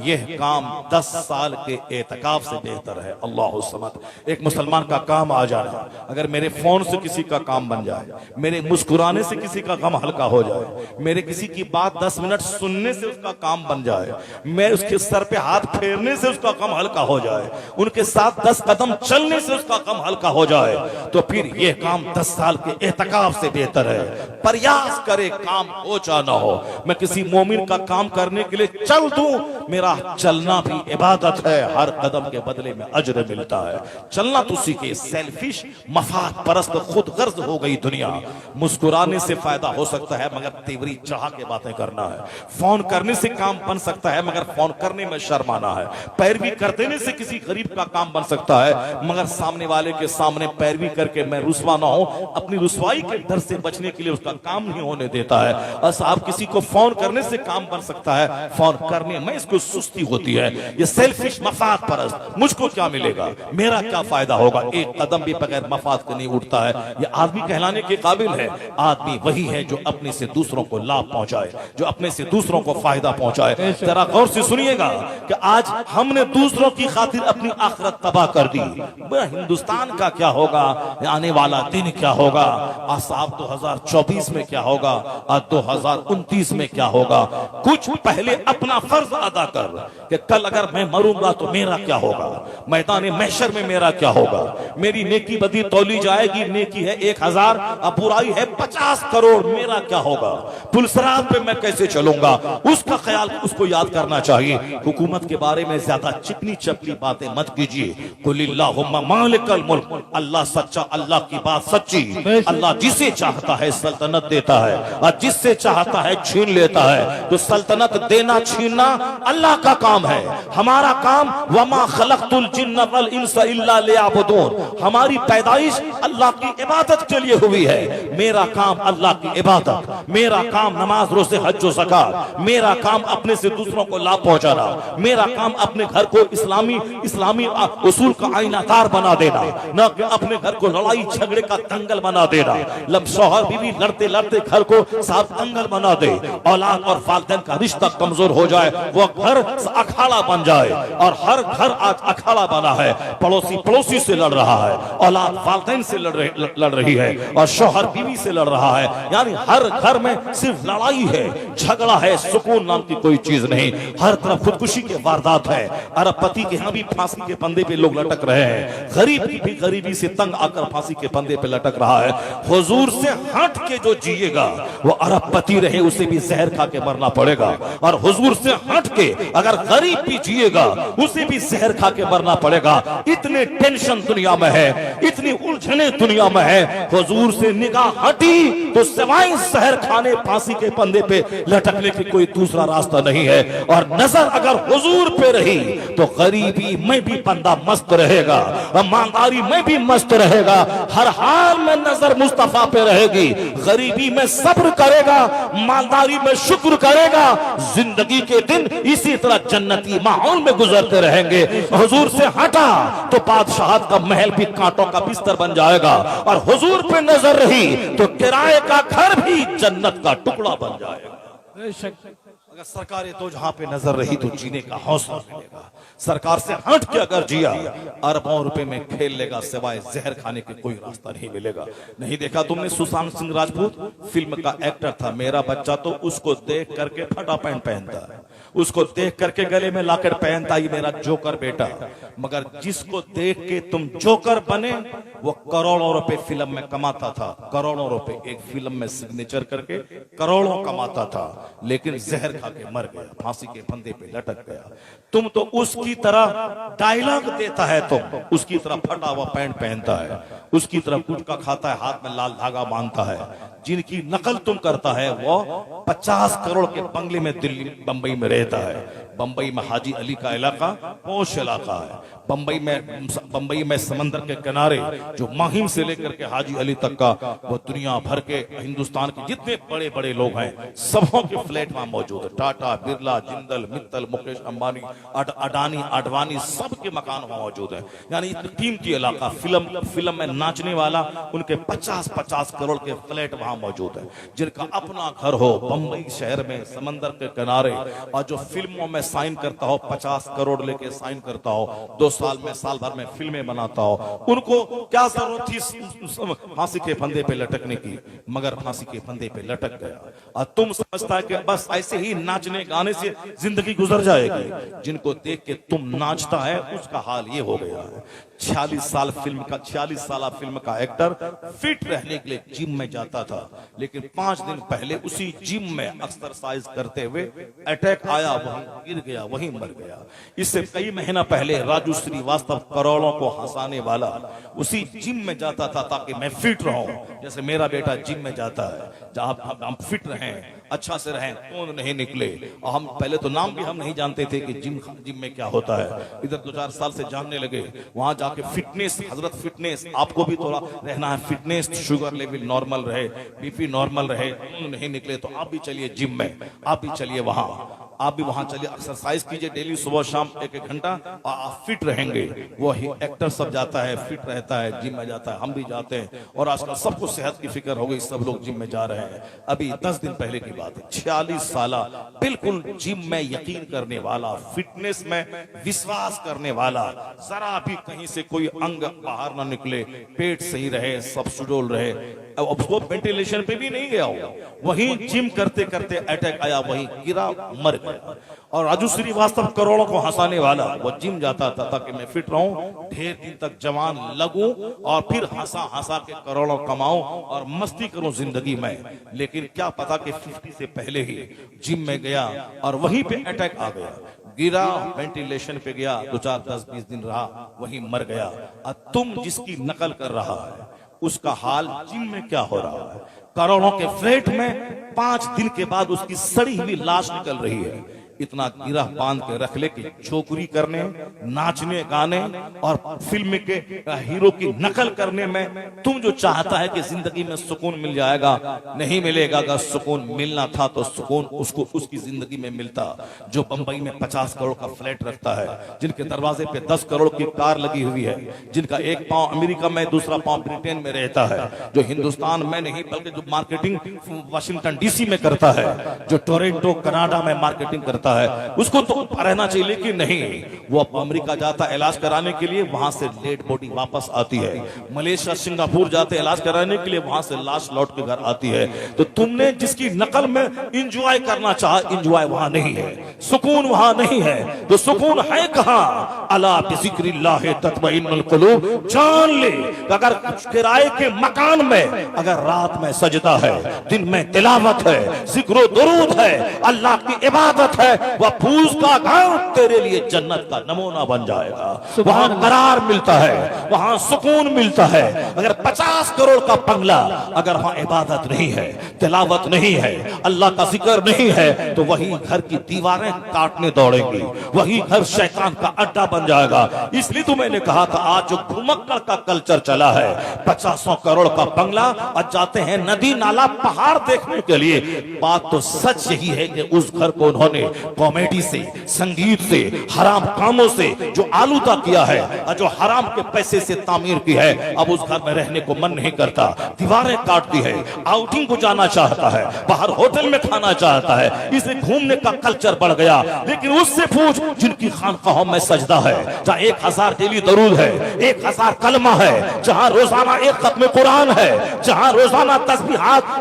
यह काम 10 साल के एहतिकाफ से बेहतर है। अल्लाह समद। एक मुसलमान का काम आ जाना, अगर मेरे फोन से किसी का काम बन जाए, मेरे मुस्कुराने से किसी का गम हल्का हो जाए, मेरे किसी की बात 10 मिनट सुनने से उसका काम बन जाए, मैं उसके सर पे हाथ फेरने से उसका काम हल्का हो जाए, उनके साथ 10 कदम चलने से उसका काम हल्का हो जाए, तो फिर यह काम 10 साल के एहतिकाफ से बेहतर है। प्रयास करे काम हो चाहे ना हो। मैं किसी मोमिन का काम करने के लिए चल दूं, मेरा चलना भी इबादत है, हर कदम के बदले में अजर मिलता है। चलना तो सीखे। सेल्फिश मफाद परस्त खुद गर्ज हो गई दुनिया। मुस्कुराने से फायदा हो सकता है मगर तेवरी चढ़ा के बातें करना है। फोन करने से काम बन सकता है मगर फोन करने में शर्माना है। पैरवी कर देने से किसी गरीब का काम बन सकता है मगर सामने वाले के सामने पैरवी करके मैं रुसवा ना हो, अपनी रुसवाई के डर से बचने के लिए उसका काम नहीं होने देता है। और साहब किसी को फोन करने से काम बन सकता है, फोन करने में इसको सुस्ती होती है। ये सेल्फिश मफाद परस्त, मुझको क्या मिलेगा, मेरा क्या फायदा होगा, एक कदम भी बगैर मफाद के नहीं उठता है। ये आदमी कहलाने के काबिल है। आदमी वही है जो अपने से दूसरों को लाभ पहुंचाए, जो अपने से दूसरों को फायदा पहुंचाए। जरा गौर से सुनिएगा कि आज हमने दूसरों की खातिर अपनी आखिरत तबाह कर दी। हिंदुस्तान का क्या होगा, आने वाला दिन क्या होगा, आज साहब 2024 में क्या होगा, आज 2029 में क्या होगा। कुछ पहले अपना फर्ज अदा कर कि कल अगर मैं मरूंगा तो मेरा क्या होगा, मैदान महशर में मेरा क्या होगा। मेरी नेकी बदी तौली जाएगी, नेकी है 1000 और बुराई है 50 करोड़, मेरा क्या होगा। पुलसरात पे मैं कैसे चलूंगा, उसका ख्याल उसको याद करना चाहिए। हुकूमत के बारे में ज्यादा चिकनी चपली बातें मत कीजिए। कुलिल्लाहुम्मा मालिकल मुल्क, अल्लाह सच्चा, अल्लाह की बात सच्ची। अल्लाह जिसे चाहता है सल्तनत देता है और जिससे चाहता है छीन लेता है। तो सल्तनत देना छीनना अल्लाह का काम है। हमारा काम वमा खलक़तुल जिन्न वल इंसा इल्ला लियअबुदून, हमारी पैदाइश अल्लाह की इबादत के लिए हुई है। मेरा काम अल्लाह की इबादत, मेरा काम नमाज रोजे हज व ज़कात, मेरा काम अपने से दूसरों को लाभ पहुंचाना, मेरा काम अपने घर को इस्लामी उसूल का आईनादार बना देना, न कि अपने घर को लड़ाई झगड़े का दंगल बना देना। लब शौहर बीवी लड़ते लड़ते घर को साफ दंगल बना दे, औलाद और वालिदैन का रिश्ता कमजोर हो जाए, वो घर अखाड़ा बन जाए। और हर घर आज अखाड़ा बना है, पड़ोसी पड़ोसी से लड़ रहा है, औलाद वालिदैन से लड़ रही है, और शौहर बीवी से लड़ रहा है। यानी हर घर में सिर्फ लड़ाई है, झगड़ा है, सुकून नाम की कोई चीज नहीं। हर तरफ खुदकुशी के वारदात है। अरबपति के यहाँ भी फांसी के फंदे पे लोग लटक रहे हैं, गरीब भी गरीबी से तंग आकर फांसी के फंदे पे लटक रहा है। हुजूर से हट के जो जिएगा वो अरबपति रहे उसे भी जहर खा के मरना पड़ेगा, और हुजूर से हट के अगर गरीब भी जिएगा उसे भी जहर खा के मरना पड़ेगा। इतने टेंशन दुनिया में है, इतनी उलझने दुनिया में है। हुजूर से निगाह हटी तो सिवाय जहर खाने फांसी के फंदे पे लटकने की कोई दूसरा रास्ता नहीं है। और नजर अगर हुजूर पे रही तो गरीबी में भी बंदा मस्त रहेगा, ईमानदारी में भी मस्त रहेगा। हर हाल में नजर मुस्तफा पे रहेगी। गरीबी में सब्र करेगा, मालदारी में शुक्र करेगा। जिंदगी के दिन इसी तरह जन्नती माहौल में गुजरते रहेंगे। हुजूर से हटा तो बादशाहत का महल भी कांटों का बिस्तर बन जाएगा, और हुजूर पे नजर रही तो किराए का घर भी जन्नत का टुकड़ा बन जाएगा। अगर सरकार तो जहां पे नजर रही तो जीने का हौसला मिलेगा। सरकार से हट के अगर जिया अरबों रुपए में खेल लेगा, सिवाय जहर खाने के कोई रास्ता नहीं मिलेगा। नहीं देखा तुमने सुशांत सिंह राजपूत फिल्म का एक्टर था। मेरा बच्चा तो उसको देख करके फटा पैंट पहनता है, उसको देख करके गले में लाकर पहनता, ये मेरा जोकर बेटा। मगर जिसको देख के तुम जोकर बने वो करोड़ों रुपए फिल्म में कमाता था, करोड़ों रुपए एक फिल्म में सिग्नेचर करके करोड़ों कमाता था, लेकिन जहर खा के मर गया, फांसी के फंदे पे लटक गया। तुम तो उसकी तरह डायलॉग देता है, तुम उसकी तरह फटा हुआ पैंट पहनता है, उसकी तरह गुटखा खाता है, हाथ में लाल धागा बांधता है। जिनकी नकल तुम करता है वो 50 करोड़ के बंगले में दिल्ली बंबई में रहता है। बंबई में हाजी अली का इलाका पौष इलाका है। बंबई में समंदर के किनारे जो माहिम से लेकर के हाजी अली तक का वो दुनिया भर के हिंदुस्तान के जितने बड़े बड़े लोग हैं सबों के फ्लैट वहां मौजूद है। टाटा, बिरला, जिंदल, मित्तल, मुकेश अंबानी, अडानी, आडवाणी सबके मकान वहां मौजूद है। यानी कीमती इलाका, फिल्म में नाचने वाला उनके 50-50 करोड़ के फ्लैट वहां मौजूद है, जिनका अपना घर हो बंबई शहर में समंदर के किनारे, और जो फिल्मों में साइन करता हो 50 करोड़ लेके साइन करता हो, 2 साल में साल भर में फिल्में बनाता हो, उनको क्या जरूरत थी फांसी के फंदे पे लटकने की, मगर फांसी के फंदे पे लटक गया। और तुम समझता है कि बस ऐसे ही नाचने गाने से जिंदगी गुजर जाएगी। जिनको देख के तुम नाचता है उसका हाल ये हो गया है। 46 साल फिल्म का एक्टर फिट रहने के लिए जिम में जाता था, लेकिन 5 दिन पहले उसी जिम में एक्सरसाइज करते हुए अटैक आया, वहीं गिर गया, वहीं मर गया। इससे कई महीना पहले राजू श्रीवास्तव करोड़ों को हंसाने वाला उसी जिम में जाता था ताकि मैं फिट रहूं, जैसे मेरा बेटा जिम में जाता है, जहां हम फिट रहें, अच्छा से रहें, कौन नहीं निकले। और हम पहले तो नाम भी हम नहीं जानते थे कि जिम में क्या होता है। इधर 2-4 साल से जानने लगे, वहां जाके फिटनेस, हजरत फिटनेस, आपको भी थोड़ा रहना है फिटनेस, शुगर लेवल नॉर्मल रहे, बीपी नॉर्मल रहे, कौन नहीं निकले तो आप भी चलिए जिम में, आप भी चलिए वहां, आप भी वहां चलिए, एक्सरसाइज कीजिए डेली सुबह शाम 1-1 घंटा और आप फिट रहेंगे। वही एक्टर सब जाता है, फिट रहता है, जिम में जाता है, हम भी जाते हैं। और आजकल सबको सेहत की फिक्र हो गई, सब लोग जिम में जा रहे हैं। अभी 10 दिन पहले की बात है, 46 साल बिल्कुल जिम में यकीन करने वाला, फिटनेस में विश्वास करने वाला, जरा भी कहीं से कोई अंग बाहर ना निकले, पेट सही रहे, सब सुडौल रहे, अब वो वेंटिलेशन पे भी नहीं गया हो, वहीं जिम करते करते अटैक आया, वहीं गिरा, मर गया। और राजू श्रीवास्तव करोड़ों को हंसाने वाला, वो जिम जाता था ताकि मैं फिट रहूं, ढेर दिन तक जवान लगूं और फिर हंसा हंसा के करोड़ों कमाऊं और मस्ती करूं जिंदगी में। लेकिन क्या पता कि 50 से पहले ही जिम में गया और वहीं पे अटैक आ गया, गिरा, वेंटिलेशन पे गया, 2-4-10-20 दिन रहा, वहीं मर गया। और तुम जिसकी नकल कर रहा है उसका हाल जिम में क्या हो रहा है। करोड़ों के फ्लैट में 5 दिन के बाद उसकी सड़ी हुई लाश निकल रही है। इतना गिरा बांध के रख ले कि चोकरी करने, नाचने गाने और फिल्म के हीरो की नकल करने में तुम जो चाहता है कि जिंदगी में सुकून मिल जाएगा, नहीं मिलेगा। अगर सुकून मिलना था तो सुकून उसको उसकी जिंदगी में मिलता जो बंबई में 50 करोड़ का फ्लैट रखता है, जिनके दरवाजे पे 10 करोड़ की कार लगी हुई है, जिनका एक पांव अमेरिका में दूसरा पांव ब्रिटेन में रहता है, जो हिंदुस्तान में नहीं बल्कि जो मार्केटिंग वाशिंगटन डीसी में करता है, जो टोरंटो कनाडा में मार्केटिंग करता है, उसको तो रहना चाहिए। लेकिन नहीं, वो अमेरिका जाता इलाज कराने के लिए, वहां से डेड बॉडी वापस आती है। मलेशिया, सिंगापुर जाते इलाज कराने के लिए, वहां से लाश लौट के घर आती है। तो तुमने जिसकी नकल में इंजॉय करना चाहा, इंजॉय वहां नहीं है, सुकून वहां नहीं है। तो सुकून है कहां? अला बिज़िक्रिल्लाह तत्मइन्नुल कुलूब। जान ले, अगर किराए के मकान में अगर रात में सजदा है, दिन में तिलावत है, जिक्र दुरूद है, अल्लाह की इबादत है, वह फूल का घर तेरे लिए जन्नत का नमूना बन जाएगा। वहां करार मिलता है, वहां सुकून मिलता है। अगर 50 करोड़ का बंगला, अगर वहां इबादत नहीं है, तिलावत नहीं है, अल्लाह का जिक्र नहीं है, तो वही घर की दीवारें काटने दौड़ेंगी, वही घर शैतान का अड्डा बन जाएगा। इसलिए तो मैंने कहा था, आज जो घुमक्कड़ का कल्चर चला है, 50 करोड़ का बंगला और जाते हैं नदी नाला पहाड़ देखने के लिए। बात तो सच यही है कि उस घर को उन्होंने कॉमेडी से, संगीत से, हराम कामों से जो आलूदा किया है और जो हराम के पैसे से तामीर की है, अब उस घर में रहने को मन नहीं करता, दीवारें काटती है, आउटिंग को जाना चाहता है, बाहर होटल में खाना चाहता है, इसे घूमने का कल्चर बढ़ गया। लेकिन उससे पूछ जिनकी खानकाहों में सजदा है, जहां 1000 डेली दरूद है, 1000 कलमा है, जहां रोजाना 1 खत्म कुरान है, जहां रोजाना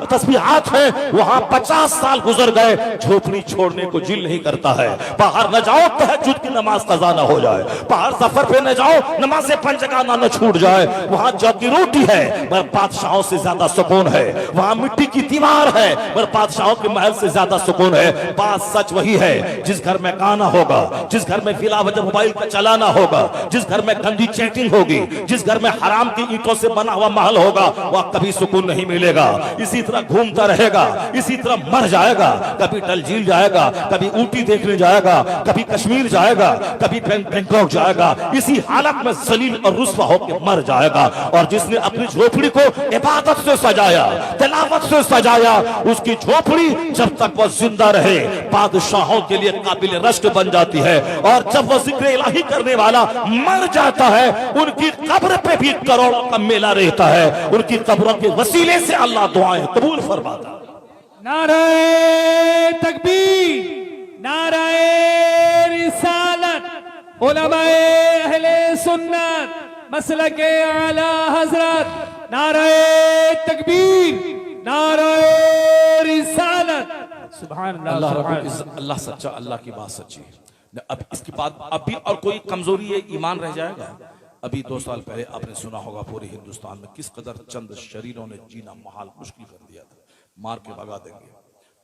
तस्बीहात है, वहां 50 साल गुजर गए, झोपड़ी छोड़ने को दिल नहीं करता है। बाहर न जाओ तहज्जुद की नमाज कज़ा न हो जाए, बाहर सफर पे न जाओ नमाज़ पंजगाना न छूट जाए। वहां जौ की रोटी है पर बादशाहों से ज्यादा सुकून है, वहां मिट्टी की दीवार है पर बादशाहों के महल से ज्यादा सुकून है। बात सच वही है, जिस घर में गाना होगा, जिस घर में बिला वजह मोबाइल का चलाना होगा, जिस घर में गंदी चैटिंग होगी, जिस घर में हराम की ईंटों से बना हुआ महल होगा, वह कभी सुकून नहीं मिलेगा। इसी तरह घूमता रहेगा, इसी तरह मर जाएगा, कभी डल झील जाएगा, कभी ऊटी देखने जाएगा, कभी कश्मीर जाएगा, कभी बैंकॉक जाएगा, इसी हालत में जलील और रुस्वा होकर मर जाएगा। और जिसने अपनी झोपड़ी को इबादत से सजाया, तिलावत से सजाया, उसकी झोपड़ी जब तक वह जिंदा रहे बादशाहों के लिए काबिल रश्क बन जाती है। और जब वह जिक्र इलाही करने वाला मर जाता है, उनकी कब्र पे भी करोड़ों का मेला रहता है। उनकी कब्रों के वसीले से अल्लाह दुआएं कबूल फरमाता है। नाराए तकबीर, नाराए रिसालत, उलमाए अहले सुन्नत, मसलके आला हजरत, नाराए तकबीर, नाराए रिसालत। सुभान अल्लाह, सुभान अल्लाह। अल्लाह सच्चा, अल्लाह की बात सच्ची है। अब इसके बाद अब भी और कोई कमजोरी है, ईमान रह जाएगा। अभी 2 साल पहले आपने सुना होगा पूरे हिंदुस्तान में किस कदर चंद शरीरों ने जीना महाल मुश्किल कर दिया था। मार के भगा देंगे,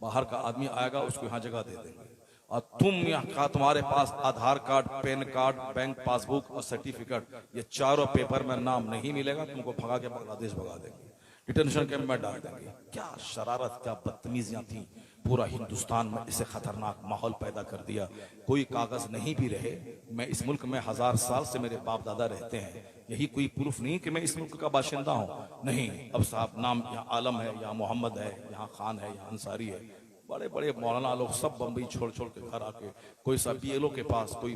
बाहर का आदमी आएगा उसको यहाँ जगह दे देंगे, और तुम यहाँ तुम्हारे पास Aadhaar card, PAN card, bank passbook और सर्टिफिकेट, ये चारों पेपर में नाम नहीं मिलेगा, तुमको भगा के बांग्लादेश भगा देंगे, डिटेंशन कैंप में डाल देंगे। क्या शरारत, क्या बदतमीजियां थी। पूरा हिंदुस्तान में इसे खतरनाक माहौल पैदा कर दिया। कोई कागज नहीं भी रहे, मैं इस मुल्क में 1000 साल से मेरे बाप दादा रहते हैं, यही कोई प्रूफ नहीं कि मैं इस मुल्क का बाशिंदा हूँ। नहीं, अब साहब नाम यहाँ आलम है, यहाँ मोहम्मद है, यहाँ खान है, यहाँ अंसारी है, बड़े बड़े मौलाना लोग सब बम्बई छोड़ छोड़ के घर आके, कोई सा BLO के पास, कोई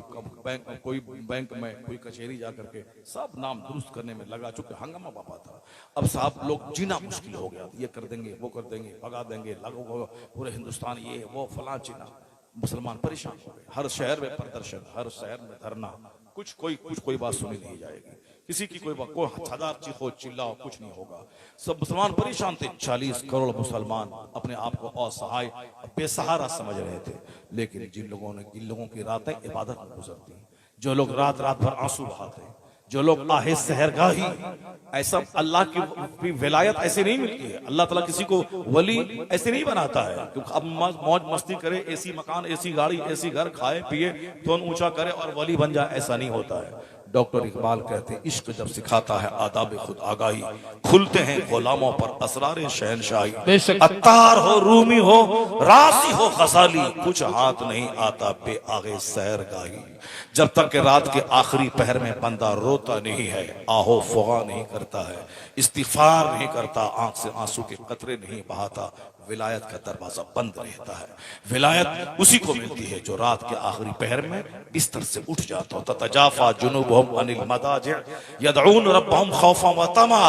बैंक में, कोई कचहरी जा करके सब नाम दुरुस्त करने में लगा चुके। हंगामा बापा था। अब साहब लोग जीना मुश्किल हो गया, ये कर देंगे, वो कर देंगे, भगा देंगे, लागू पूरे हिंदुस्तान ये वो फलां चीना। मुसलमान परेशान हो गए। हर शहर में प्रदर्शन, हर शहर में धरना, कुछ कोई बात सुनी नहीं जाएगी, किसी की कोई 1000 चीखो चिल्लाओ, कुछ नहीं होगा। सब मुसलमान परेशान थे। 40 करोड़ मुसलमान अपने आप को असहाय, बेसहारा समझ रहे थे। लेकिन जिन लोगों की रातें इबादत में गुजरती हैं, जो लोग रात रात भर आंसू बहाते हैं, जो लोग आहे सहरगाही, ऐसा अल्लाह की विलायत ऐसे नहीं मिलती है। अल्लाह ताला किसी को वली ऐसे नहीं बनाता है क्योंकि अब मौज मस्ती करे, ऐसी मकान, ऐसी गाड़ी, ऐसी घर, खाए पिए, टोन ऊंचा करे और वली बन जाए, ऐसा नहीं होता है। डॉक्टर इकबाल कहते हैं, इश्क जब सिखाता है आदाब खुद आगाही, खुलते हैं गुलामों पर असरारे शहनशाही। अत्तार हो, रूमी हो, रासी हो, गजाली, कुछ हाथ नहीं आता बे आगे सहरगाही। जब तक कि रात के आखिरी पहर में बंदा रोता नहीं है, आहो फुगा नहीं करता है, इस्तिगफार नहीं करता, आंख से आंसू के कतरे नहीं बहाता, विलायत का दरवाजा बंद रहता है। विलायत उसी को मिलती है जो रात के आखिरी पहर में बिस्तर से उठ जाता हो। ततजाफा जुनूबुहुम अनिल मदाजिअ यदऊन रब्बहुम खौफन व तमआ,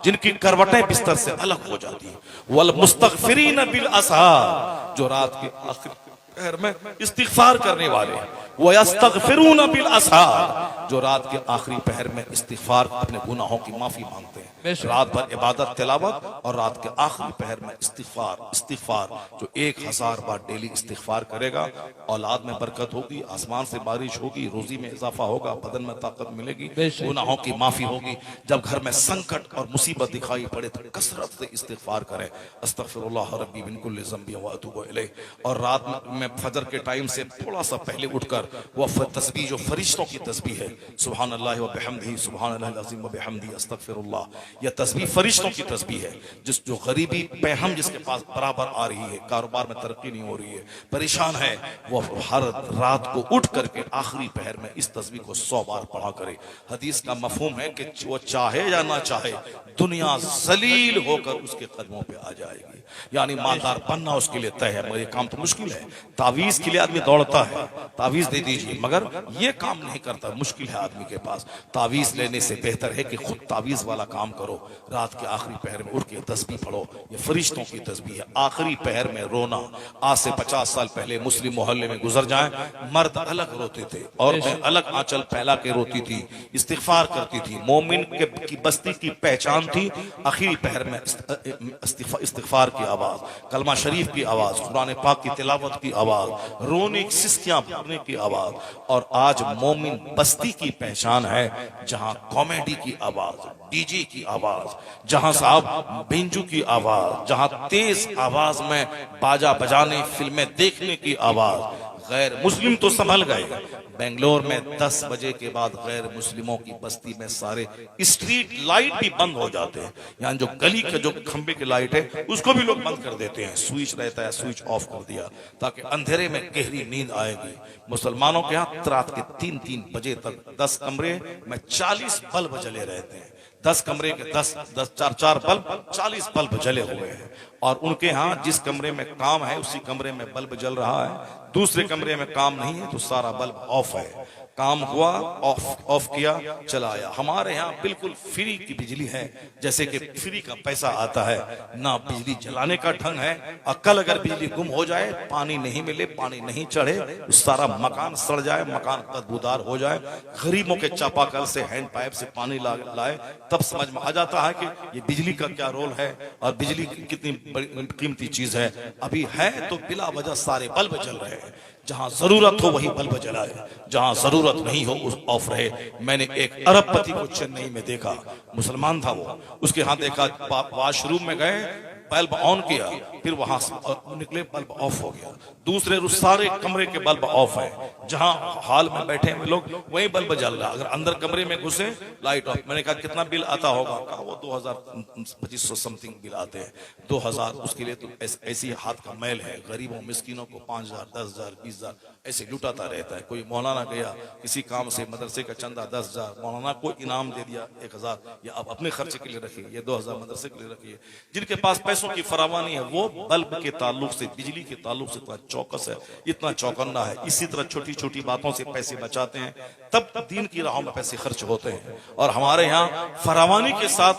जिनकी करवटें बिस्तर से अलग हो जाती हैं। वल मुस्तगफिरीन बिल असहार, जो रात के आखिरी पहर में इस्तिगफार करने वाले, व यस्तगफिरून बिल असहार, जो रात के आखिरी पहर में इस्तिगफार, अपने गुनाहों की माफी मांगते हैं। रात भर इबादत तिलावत और रात के आखिरी पहर में इस्तिगफार। जो 1000 बार डेली इस्तिगफार करेगा, औलाद में बरकत होगी, आसमान से बारिश होगी, रोजी में इजाफा होगा, बदन में ताकत मिलेगी, गुनाहों की माफी होगी। जब घर में संकट और मुसीबत दिखाई पड़े तो कसरत से इस्तिगफार करें, अस्तगफिरुल्लाह रब्बी मिन कुल्लि ज़ंबि व अतूबु इलैह। और रात में फजर के टाइम से थोड़ा सा पहले उठकर वह तस्बीह, जो फरिश्तों की तस्बीह है, सुभान अल्लाह व बिहम्दिही, सुभान अल्लाहिल अज़ीम व बिहम्दिही, अस्तगफिरुल्लाह, यह तस्बीह फरिश्तों की तस्बीह है। जो गरीबी पैहम जिसके पास बराबर आ रही है, कारोबार में तरक्की नहीं हो रही है, परेशान है, वो हर रात को उठ करके आखिरी पहर में इस तस्बीह को 100 बार पढ़ा करे। हदीस का मफहूम है कि वो चाहे या ना चाहे, दुनिया जलील होकर उसके कदमों पे आ जाएगी, यानी मालदार बनना उसके लिए तय है। मगर ये काम तो मुश्किल है। तावीज के लिए आदमी दौड़ता है, तावीज दे दीजिए, मगर ये काम नहीं करता, मुश्किल है आदमी के पास। तावीज लेने से बेहतर है कि खुद तावीज वाला काम करो। रात के आखिरी पहर में उठ के तस्बीह पढ़ो, ये फरिश्तों की तस्बीह है। आखिरी पहर में रोना, आज से 50 साल पहले मुस्लिम मोहल्ले में गुजर जाए, मर्द अलग रोते थे, औरतें अलग आंचल फैला के रोती थी, इस्तिगफार करती थी। मोमिन की बस्ती की पहचान थी आखिरी पहर में इस्तिगफार की आवाज, कलमा शरीफ की आवाज, कुरान पाक की तिलावत की आवाज, रोने की सिस्कियां भरने की आवाज। और आज मोमिन बस्ती की पहचान है जहां कॉमेडी की आवाज, डीजे की आवाज, जहां साहब बेंजू की आवाज, जहां तेज आवाज में बाजा बजाने, फिल्में देखने की आवाज, गैर मुस्लिम तो संभल गए। बेंगलोर में 10 बजे के बाद गैर मुस्लिमों की बस्ती में सारे स्ट्रीट लाइट भी बंद हो जाते हैं। यहाँ जो गली के जो खंबे की लाइट है उसको भी लोग बंद कर देते हैं, स्विच रहता है स्विच ऑफ कर दिया ताकि अंधेरे में गहरी नींद आएगी। मुसलमानों के यहाँ रात के 3-3 बजे तक 10 कमरे में 40 बल्ब जले रहते हैं। 10 कमरे के 10 4 बल्ब 40 बल्ब जले हुए हैं। और उनके यहाँ जिस कमरे में काम है उसी कमरे में बल्ब जल रहा है, दूसरे कमरे में काम नहीं है तो सारा बल्ब ऑफ है। काम हुआ ऑफ किया चला आया। हमारे यहाँ बिल्कुल फ्री की बिजली है, जैसे कि फ्री का पैसा आता है, ना बिजली जलाने का ढंग है। और कल अगर बिजली गुम हो जाए, पानी नहीं मिले, पानी नहीं चढ़े, तो सारा मकान सड़ जाए, मकान बदबूदार हो जाए, गरीबों के चापाकल से हैंड पाइप से पानी लाए, तब समझ में आ जाता है कि ये बिजली का क्या रोल है और बिजली कितनी कीमती चीज है। अभी है तो बिला वजह सारे बल्ब जल रहे हैं। जहां जरूरत हो वही बल्ब जलाए, जहां जरूरत नहीं हो उस ऑफ रहे। मैंने एक अरबपति को चेन्नई में देखा, मुसलमान था वो, उसके यहाँ देखा वॉशरूम में गए, बल्ब ऑन किया, फिर वहां से निकले बल्ब ऑफ हो गया। दूसरे सारे कमरे के बल्ब ऑफ है, जहां हॉल में बैठे हुए लोग वही बल्ब जल रहा। अगर अंदर कमरे में घुसे लाइट ऑफ। मैंने कहा कितना बिल आता होगा? कहा वो 2500 समथिंग बिल आते हैं। 2000 उसके लिए तो ऐसी हाथ का मैल है। गरीबों मिस्किनों को 5000 10,000 20,000 ऐसे लुटाता रहता है। कोई मौलाना गया किसी काम से, मदरसे का चंदा 10,000, मौलाना को इनाम दे दिया 1,000, या आप अपने खर्चे के लिए रखिए, ये 2,000 मदरसे के लिए रखिए। जिनके पास पैसों की फरावानी है वो बल्ब के ताल्लुक से, बिजली के ताल्लुक से इतना चौकस है, इतना चौकन्ना है। इसी तरह छोटी छोटी बातों से पैसे बचाते हैं, तब दीन की राहों में पैसे खर्च होते हैं। और हमारे यहाँ फरावानी के साथ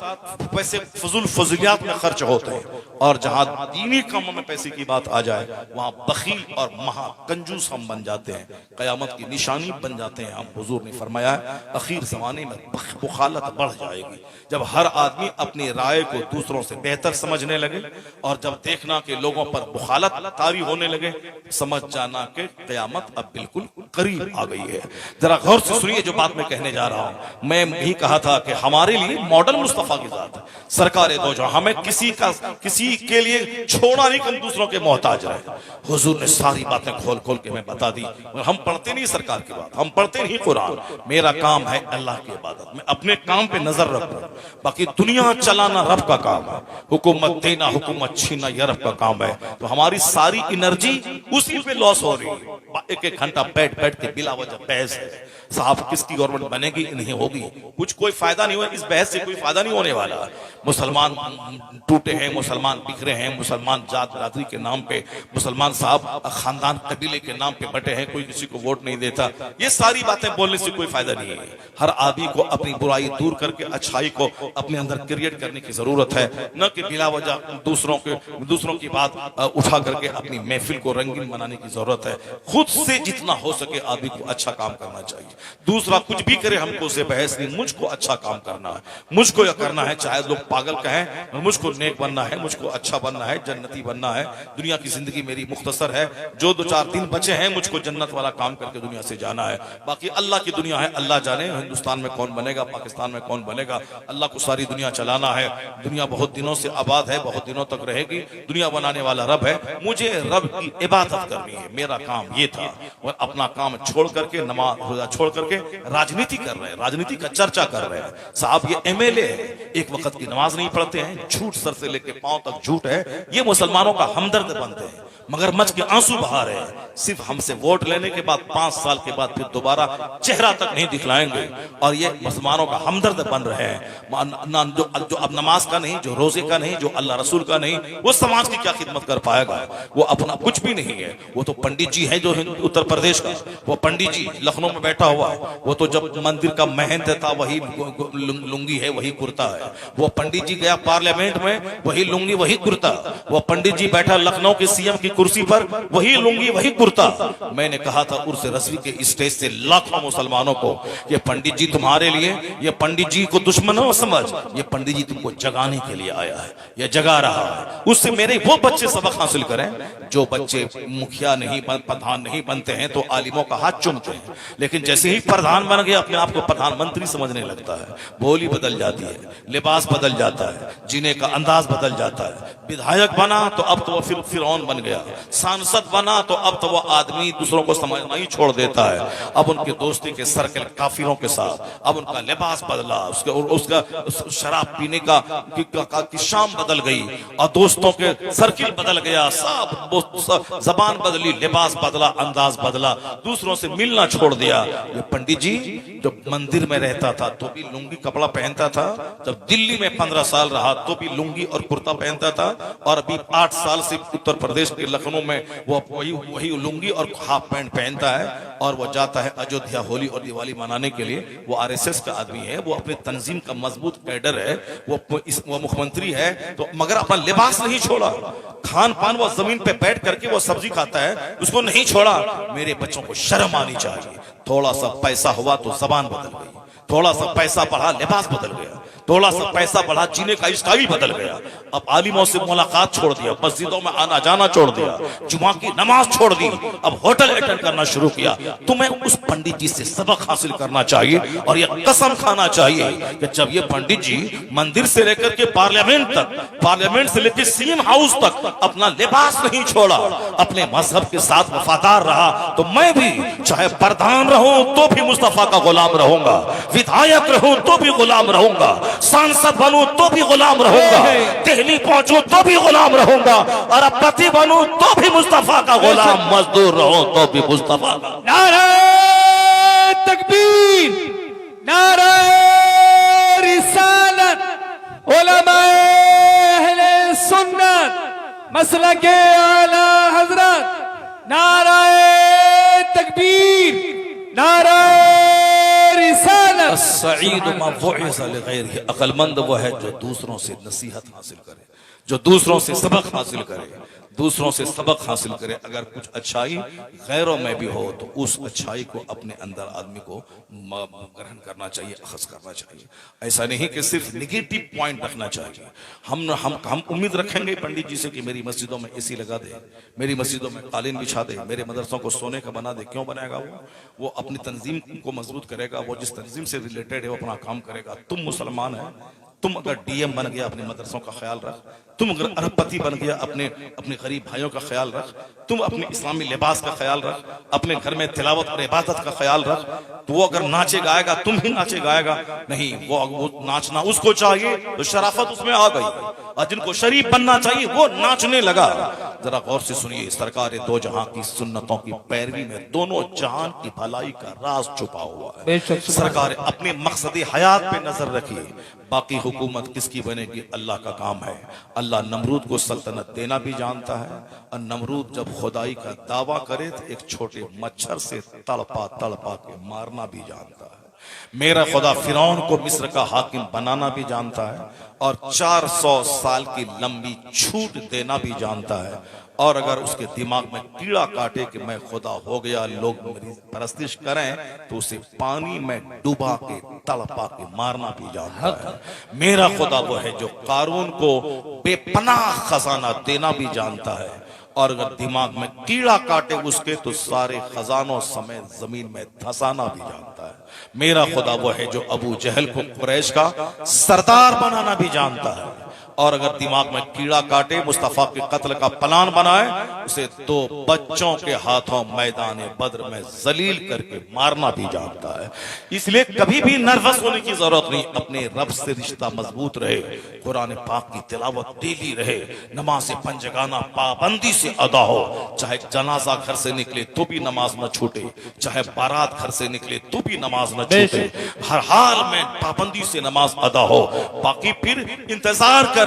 पैसे फजूलियात में खर्च होते हैं। और जहां दीनी कामों में पैसे की बात आ जाए वहां बखील और महा कंजूस हम बन जाते हैं, कयामत की निशानी बन जाते हैं हम। हुजूर ने फरमाया आखिर जमाने में बुखालत बढ़ जाएगी, जब हर आदमी अपनी राय को दूसरों से बेहतर समझने लगे और जब देखना कि लोगों पर बुखालत तारी होने लगे, समझ जाना कि कयामत अब बिल्कुल करीब आ गई है। जरा गौर से सुनिए जो बात मैं कहने जा रहा हूं। मैं यही कहा था कि हमारे लिए मॉडल मुस्तफा की जात है, सरकार दो जहां। हमें किसी के लिए छोड़ा नहीं कि हम दूसरों के मोहताज रहे। हुजूर ने सारी बातें खोल खोल के मैं बता दी। हम पढ़ते नहीं सरकार की बात, हम पढ़ते नहीं कुरान। मेरा काम है अल्लाह की इबादत, मैं अपने काम पे नजर रखूं। बाकी दुनिया चलाना रब का काम है, हुकूमत देना हुकूमत छीना यह रब का काम है। तो हमारी सारी एनर्जी उसी पे लॉस हो रही है। एक एक घंटा बैठ के बिला वजह बहस है। साहब किसकी गवर्नमेंट बनेगी नहीं होगी, कुछ कोई फायदा नहीं हुआ। इस बहस से कोई फायदा नहीं होने वाला। मुसलमान टूटे हैं, मुसलमान बिखरे हैं, मुसलमान जात बिरादरी के नाम पे, मुसलमान साहब खानदान कबीले के नाम पे बटे हैं, कोई किसी को वोट नहीं देता। ये सारी बातें बोलने से कोई फायदा नहीं है। हर आदमी को अपनी बुराई दूर करके अच्छाई को अपने अंदर क्रिएट करने की जरूरत है, न कि बिला वजह दूसरों की बात उठा करके अपनी महफिल को रंगीन बनाने की जरूरत है। खुद से जितना हो सके आदमी को अच्छा काम करना चाहिए। दूसरा कुछ भी करे हमको उसे बहस नहीं, मुझको अच्छा काम करना है, मुझको यह करना है। चाहे लोग पागल कहें, मुझको नेक बनना है, मुझको अच्छा बनना है, जन्नती बनना है। दुनिया की जिंदगी मेरी मुख्तसर है, जो 2-4 दिन बचे हैं मुझको जन्नत वाला काम करके दुनिया से जाना है। बाकी अल्लाह की दुनिया है, अल्लाह जाने हिंदुस्तान में कौन बनेगा, पाकिस्तान में कौन बनेगा। अल्लाह को सारी दुनिया चलाना है। दुनिया बहुत दिनों से आबाद है, बहुत दिनों तक रहेगी। दुनिया बनाने वाला रब है, मुझे रब की इबादत करनी है। मेरा काम ये था। और अपना काम छोड़ करके, नमाज रोजा छोड़ करके राजनीति कर रहे हैं, राजनीति का चर्चा कर रहे हैं। साहब ये एमएलए है, एक वक्त की नमाज नहीं पढ़ते हैं, झूठ सर से लेके पांव तक झूठ है। ये मुसलमानों का हमदर्द बनते हैं, मगरमच्छ के आंसू बहा रहे हैं। सिर्फ हमसे वोट लेने के बाद 5 साल के बाद फिर दोबारा चेहरा तक नहीं दिखलाएंगे। और ये मुसलमानों का हमदर्द बन रहे हैं। जो अब नमाज का नहीं, जो रोजे का नहीं, जो अल्लाह रसूल का नहीं, वो समाज की क्या खिदमत कर पाएगा? वो अपना कुछ भी नहीं है। वो तो पंडित जी है जो उत्तर प्रदेश का, वो पंडित जी लखनऊ में बैठा हुआ है। वो तो जब मंदिर का महंत था वही लुंगी है, वही कुर्ता है। वो पंडित जी गया पार्लियामेंट में, वही लुंगी वही कुर्ता। वो पंडित जी बैठा लखनऊ के सीएम की कुर्सी पर, वही लुंगी वही कुर्ता। मैंने कहा था उर्स रज़वी के स्टेज से लाखों मुसलमानों को, ये पंडित जी तुम्हारे लिए, ये पंडित जी को दुश्मन न समझ, ये पंडित जी तुमको जगाने के लिए आया है, ये जगा रहा है। उससे मेरे वो बच्चे सबक हासिल करें जो बच्चे मुखिया नहीं प्रधान नहीं बनते हैं तो आलिमों का हाथ चूमते हैं, लेकिन जैसे ही प्रधान बन गया अपने आप को प्रधानमंत्री समझने लगता है। बोली बदल जाती है, लिबास बदल जाता है, जीने का अंदाज बदल जाता है, विधायक बना तो अब तो वो फिर फिरौन बन गया, सांसद बना तो अब तो वो आदमी दूसरों को समझना ही छोड़ देता है। अब उनके दोस्ती के सर्कल काफिरों के साथ, अब उनका लिबास बदला, उसका शराब पीने की शाम बदल गई और दोस्तों के सर्किल बदल गया, सब जबान बदली, लिबास बदला, अंदाज बदला, दूसरों से मिलना छोड़ दिया। ये पंडित जी जब मंदिर में रहता था तो भी लुंगी कपड़ा पहनता था, जब दिल्ली में 15 साल रहा तो भी लुंगी और कुर्ता पहनता था, और अभी 8 साल से उत्तर प्रदेश के लखनऊ में वो वही लुंगी और हाफ पैंट पहनता है और वो जाता है अयोध्या होली और दिवाली मनाने के लिए। वो आरएसएस का आदमी है, वो अपने तंजीम का मजबूत कैडर है, वो मुख्यमंत्री है, तो मगर अपना लिबास नहीं छोड़ा, खान पान वो जमीन पे बैठ करके वो सब्जी खाता है, उसको नहीं छोड़ा। मेरे बच्चों को शर्म आनी चाहिए। थोड़ा सा पैसा हुआ तो जबान बदल गई, थोड़ा सा पैसा बढ़ा लिबास बदल गया, थोड़ा सा पैसा बढ़ा जीने का स्टाइल बदल गया। अब आलिमों से मुलाकात छोड़ दिया, मस्जिदों में आना जाना छोड़ दिया, जुमा की नमाज छोड़ दी, अब होटल अटेंड करना शुरू किया। तुम्हें उस पंडित जी से सबक हासिल करना चाहिए और यह कसम खाना चाहिए कि जब ये पंडित जी मंदिर से लेकर के पार्लियामेंट तक, पार्लियामेंट से लेकर सीएम हाउस तक अपना लिबास नहीं छोड़ा, अपने मजहब के साथ वफादार रहा, तो मैं भी चाहे प्रधान रहूं तो भी मुस्तफा का गुलाम रहूंगा, विधायक रहूं तो भी गुलाम रहूंगा, सांसद बनूं तो भी गुलाम रहूंगा, दिल्ली पहुंचूं तो भी गुलाम रहूंगा, और पति बनूं तो भी मुस्तफा का गुलाम, मजदूर रहूं तो भी मुस्तफा का। नारे तकबीर, नारे रिसालत, उलमाए अहले सुन्नत मसलके आला हजरत, नारे तकबीर, नारे रिसालत। सईद मा वुइज़ लिगैरिही, अक्लमंद वो है जो दूसरों से नसीहत हासिल करे, जो दूसरों से सबक हासिल करे, दूसरों से सबक हासिल करे। अगर कुछ अच्छाई गैरों में भी हो तो उस अच्छाई को अपने अंदर आदमी को ग्रहण करना चाहिए, अखज़ करना चाहिए। ऐसा नहीं कि सिर्फ निगेटिव पॉइंट रखना चाहिए। हम उम्मीद रखेंगे पंडित जी से कि मेरी मस्जिदों में एसी लगा दे, मेरी मस्जिदों में कालीन बिछा दे, मेरे मदरसों को सोने का बना दे। क्यों बनाएगा वो अपनी तंजीम को मजबूत करेगा, वो जिस तंजीम से रिलेटेड है वो अपना काम करेगा। तुम मुसलमान है, तुम अगर डीएम बन गया अपने मदरसों का ख्याल रख, तुम अगर अरबपति बन गया अपने गरीब भाइयों का ख्याल रख, तुम अपने इस्लामी लिबास का ख्याल रख, अपने घर में तिलावत और इबादत का ख्याल रख। तो वो अगर नाचे गाएगा तुम ही नाचे गाएगा नहीं, वो नाचना उसको चाहिए तो शराफत उसमें आ गई, और जिनको शरीफ बनना चाहिए वो नाचने लगा। जरा गौर से सुनिए, सरकार दो जहां की सुन्नतों की पैरवी में दोनों जहान की भलाई का राज छुपा हुआ है। सरकार अपने मकसद हयात पे नजर रखिए, बाकी हुकूमत किसकी बनेगी अल्लाह का काम है। अल्लाह नमरूद को सल्तनत देना भी जानता है, और नमरूद जब खुदाई का दावा करे तो एक छोटे मच्छर से तड़पा तड़पा के मारना भी जानता है। मेरा खुदा फिरौन को मिस्र का हाकिम बनाना भी जानता है, और 400 साल की लंबी छूट देना भी जानता है। और अगर उसके दिमाग में कीड़ा काटे कि मैं खुदा हो गया, लोग मेरी परस्तिश करें, तो उसे पानी में डुबा के तड़पा के मारना भी जानता है। मेरा खुदा वो है जो कारून को बेपनाह खजाना देना भी जानता है, और अगर दिमाग में कीड़ा काटे उसके तो सारे खजानों समेत जमीन में धंसाना भी जानता है। मेरा खुदा वो है जो अबू जहल को कुरैश का सरदार बनाना भी जानता है, और अगर दिमाग में कीड़ा काटे मुस्तफा के कत्ल का प्लान बनाए, उसे 2 बच्चों के हाथों मैदान बद्र में जलील करके मारना भी जानता है। इसलिए कभी भी नर्वस होने की जरूरत नहीं, अपने रब से रिश्ता मजबूत रहे, कुरान पाक की तिलावत डेली रहे, नमाज पंजगाना पाबंदी से अदा हो, चाहे जनाजा घर से निकले तो भी नमाज न छूटे, चाहे बारात घर से निकले तो भी नमाज न छूटे, हर हाल में पाबंदी से नमाज अदा हो। बाकी फिर इंतजार करें,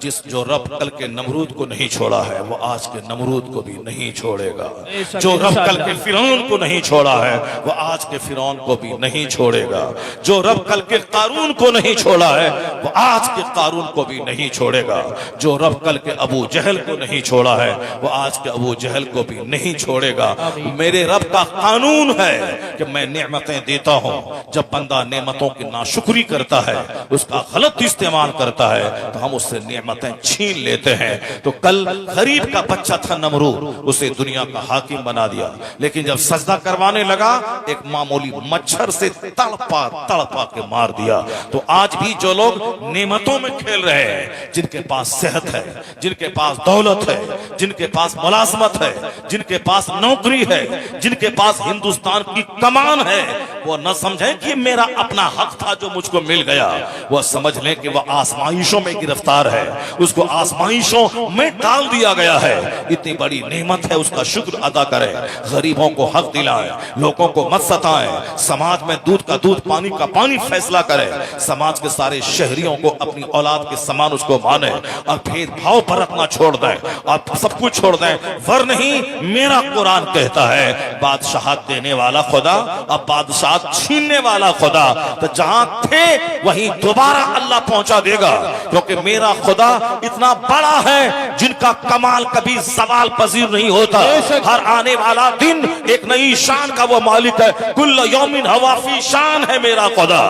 जो रब कल के नमरूद को नहीं छोड़ा है वो आज के नमरूद को भी नहीं छोड़ेगा। जो रब कल के फिरौन को नहीं छोड़ा है वो आज के फिरौन को भी नहीं छोड़ेगा। जो रब कल के कारून को नहीं छोड़ा है वो आज के कारून को भी नहीं छोड़ेगा। जो रब कल के अबू जहल को नहीं छोड़ा है वो आज के अबू जहल को भी नहीं छोड़ेगा। मेरे रब का कानून है कि मैं नेमतें देता हूं, जब बंदा नेमतों की नाशुक्री करता है, उसका गलत इस्तेमाल करता है, तो हम उससे नेमत नेमतें छीन लेते हैं। तो कल गरीब का बच्चा था नमरूद, उसे दुनिया का हाकिम बना दिया, लेकिन जब सजदा करवाने लगा एक मामूली मच्छर से तड़पा तड़पा के मार दिया। तो आज भी जो लोग नेमतों में खेल रहे हैं, जिनके पास सेहत है, जिनके पास दौलत है, जिनके पास मुलाजमत है, जिनके पास नौकरी है, जिनके पास हिंदुस्तान की कमान है, वो न समझें कि मेरा अपना हक था जो मुझको मिल गया, वह समझ लें कि वह आसमाइशों में गिरफ्तार है, उसको आसमाइशों में डाल दिया गया है। इतनी बड़ी नेमत है, उसका शुक्र अदा करें, गरीबों को हक दिलाएं, लोगों को मत सताएं, समाज में दूध का दूध पानी का पानी फैसला करें, समाज के सारे शहरियों को अपनी औलाद के समान उसको माने और भेदभाव बरतना छोड़ दें और सब कुछ छोड़ दें। वर नहीं, मेरा कुरान कहता है बादशाहत देने वाला खुदा और बादशाह छीनने वाला खुदा, तो जहां थे वहीं दोबारा अल्लाह पहुंचा देगा, क्योंकि मेरा खुदा इतना बड़ा है जिनका कमाल कभी सवाल पजीर नहीं होता। हर आने वाला दिन एक नई शान का वो मालिक है। कुल्ल यौमिन हवा फी शान है मेरा खुदा,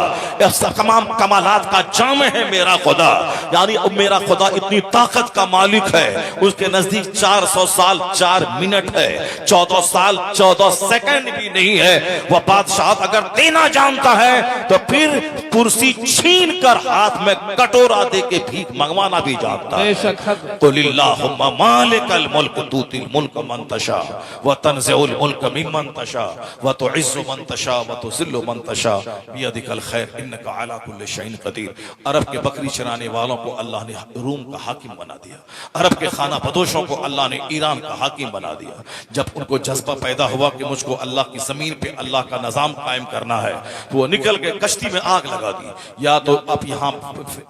तमाम कमालात का जाम है मेरा खुदा। यानी मेरा खुदा इतनी ताकत का मालिक है, उसके नजदीक 400 साल 4 मिनट है, 14 साल 14 सेकंड भी नहीं है। वह बादशाह अगर देना जानता है तो फिर कुर्सी छीन कर हाथ में कटोरा दे के भीख मंगवाना भी जानता है। कुलिल्लाहुम्मा मालिकल मुल्क तूतिल मुल्क मन तशा व तनज़िउल मुल्क मिम्मन तशा व तुइज़्ज़ु मन तशा व तुज़िल्लु मन तशा बियदिकल खैर इन्नका अला कुल्लि शैइन क़दीर। अरब के बकरी चराने वालों को अल्लाह ने रूम का हाकिम बना दिया, अरब के खाना बदोशों को अल्लाह ने ईरान का हाकिम बना दिया। जब उनको जज्बा पैदा हुआ कि मुझको अल्लाह की जमीन पे अल्लाह का निजाम कायम करना है, तो वो निकल के कश्ती में आग लगा दी, या तो अब यहाँ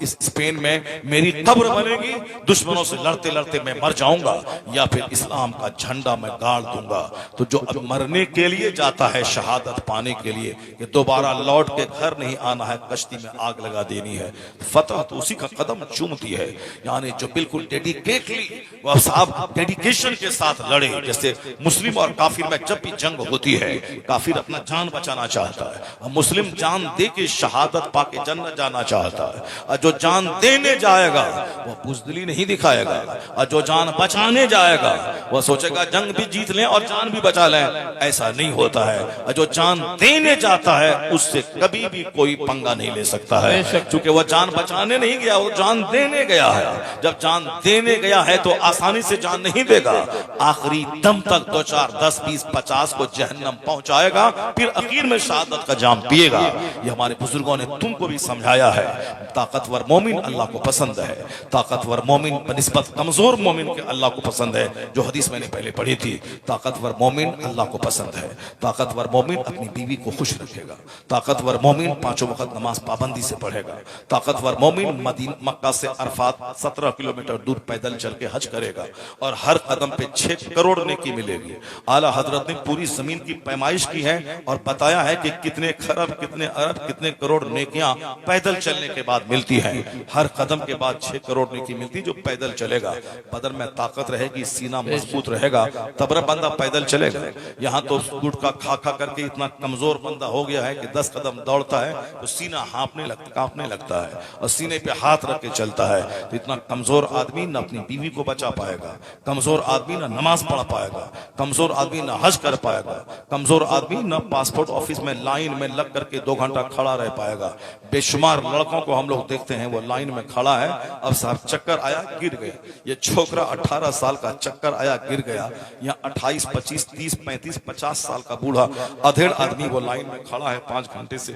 इस स्पेन में मेरी कब्र बनेगी, दुश्मनों से लड़ते लड़ते मैं मर जाऊंगा, या फिर इस्लाम का झंडा मैं गाड़ दूंगा। तो जो अब मरने के लिए जाता है शहादत पाने के लिए, कि दोबारा लौट के घर नहीं आना है, कश्ती में आग लगा देनी है, फतह तो उसी का कदम चूमती है। यानी जो बिल्कुल डेडिकेटली वह साहब डेडिकेशन के साथ लड़े। जैसे मुस्लिम और काफिर में जब भी जंग होती है, काफिर अपना जान बचाना चाहता है और मुस्लिम जान दे के शहादत पाके जन्नत जाना चाहता है। और जो जान देने जाएगा वो बुज़दिली नहीं दिखाएगा, और जो जान बचाने जाएगा वह सोचेगा जंग भी जीत लें और जान भी बचा लें। ऐसा नहीं होता है। और जो जान देने जाता है उससे कभी भी कोई पंगा नहीं ले सकता है, क्योंकि वह जान बचाने नहीं गया, वो जान देने गया है। जब जान देने गया है तो आसानी से जान नहीं देगा, आखिरी दम तक 2 4 10 20 50 को जहन्नम पहुंचाएगा, फिर आखिर में शहादत का जाम पिएगा। ये हमारे बुजुर्गों ने तुमको भी समझाया है। ताकतवर मोमिन अल्लाह को पसंद है, ताकतवर मोमिन बनिस्बत कमजोर मोमिन के अल्लाह को पसंद है। जो हदीस मैंने पहले पढ़ी थी, ताकतवर मोमिन अल्लाह को पसंद है, ताकतवर मोमिन अपनी बीवी को खुश रखेगा, ताकतवर मोमिन 5 वक्त नमाज पाबंदी से पढ़ेगा, ताकतवर मोमिन मक्का से अरफात 17 किलोमीटर दूर पैदल चल के हज करेगा और हर कदम पे 6 करोड़ नेकी मिलेगी। आला हजरत ने पूरी जमीन की पैमाइश की है और बताया है कि कितने खरब, कितने अरब, कितने करोड़ नेकियां पैदल चलने के बाद मिलती हैं। हर कदम के बाद 6 करोड़ नेकी मिलती जो पैदल चलेगा। बदन में ताकत रहेगी, सीना मजबूत रहेगा, तब बंदा पैदल चलेगा। यहाँ तो गुटखा खा खा करके इतना कमजोर बंदा हो गया है कि 10 कदम दौड़ता है तो सीना कांपने लगता है और सीने पे हाथ रख के चलता है। तो इतना कमजोर आदमी न अपनी बीवी को बचा पाएगा, कमजोर आदमी न नमाज पढ़ पाएगा, कमजोर आदमी न हज कर पाएगा, कमजोर आदमी न पासपोर्ट ऑफिस में लाइन में लग करके 2 घंटा खड़ा रह पाएगा। बेशुमार लड़कों को हम लोग देखते हैं वो लाइन में खड़ा है, अब साहब चक्कर आया गिर गया। ये छोकरा 18 साल का चक्कर आया गिर गया, यहाँ 28 25 30 35 50 साल का बूढ़ा अधेड़ आदमी वो लाइन में खड़ा है 5 घंटे से,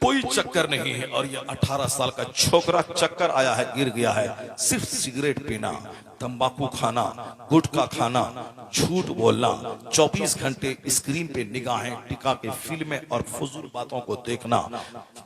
कोई चक्कर नहीं है। और ये 18 साल का छोकरा चक्कर आया है गिर गया है। सिर्फ सिगरेट पीना, तंबाकू खाना, गुटखा खाना, झूठ बोलना, 24 घंटे स्क्रीन पे निगाहें टिका के फिल्में और फजूल बातों को देखना।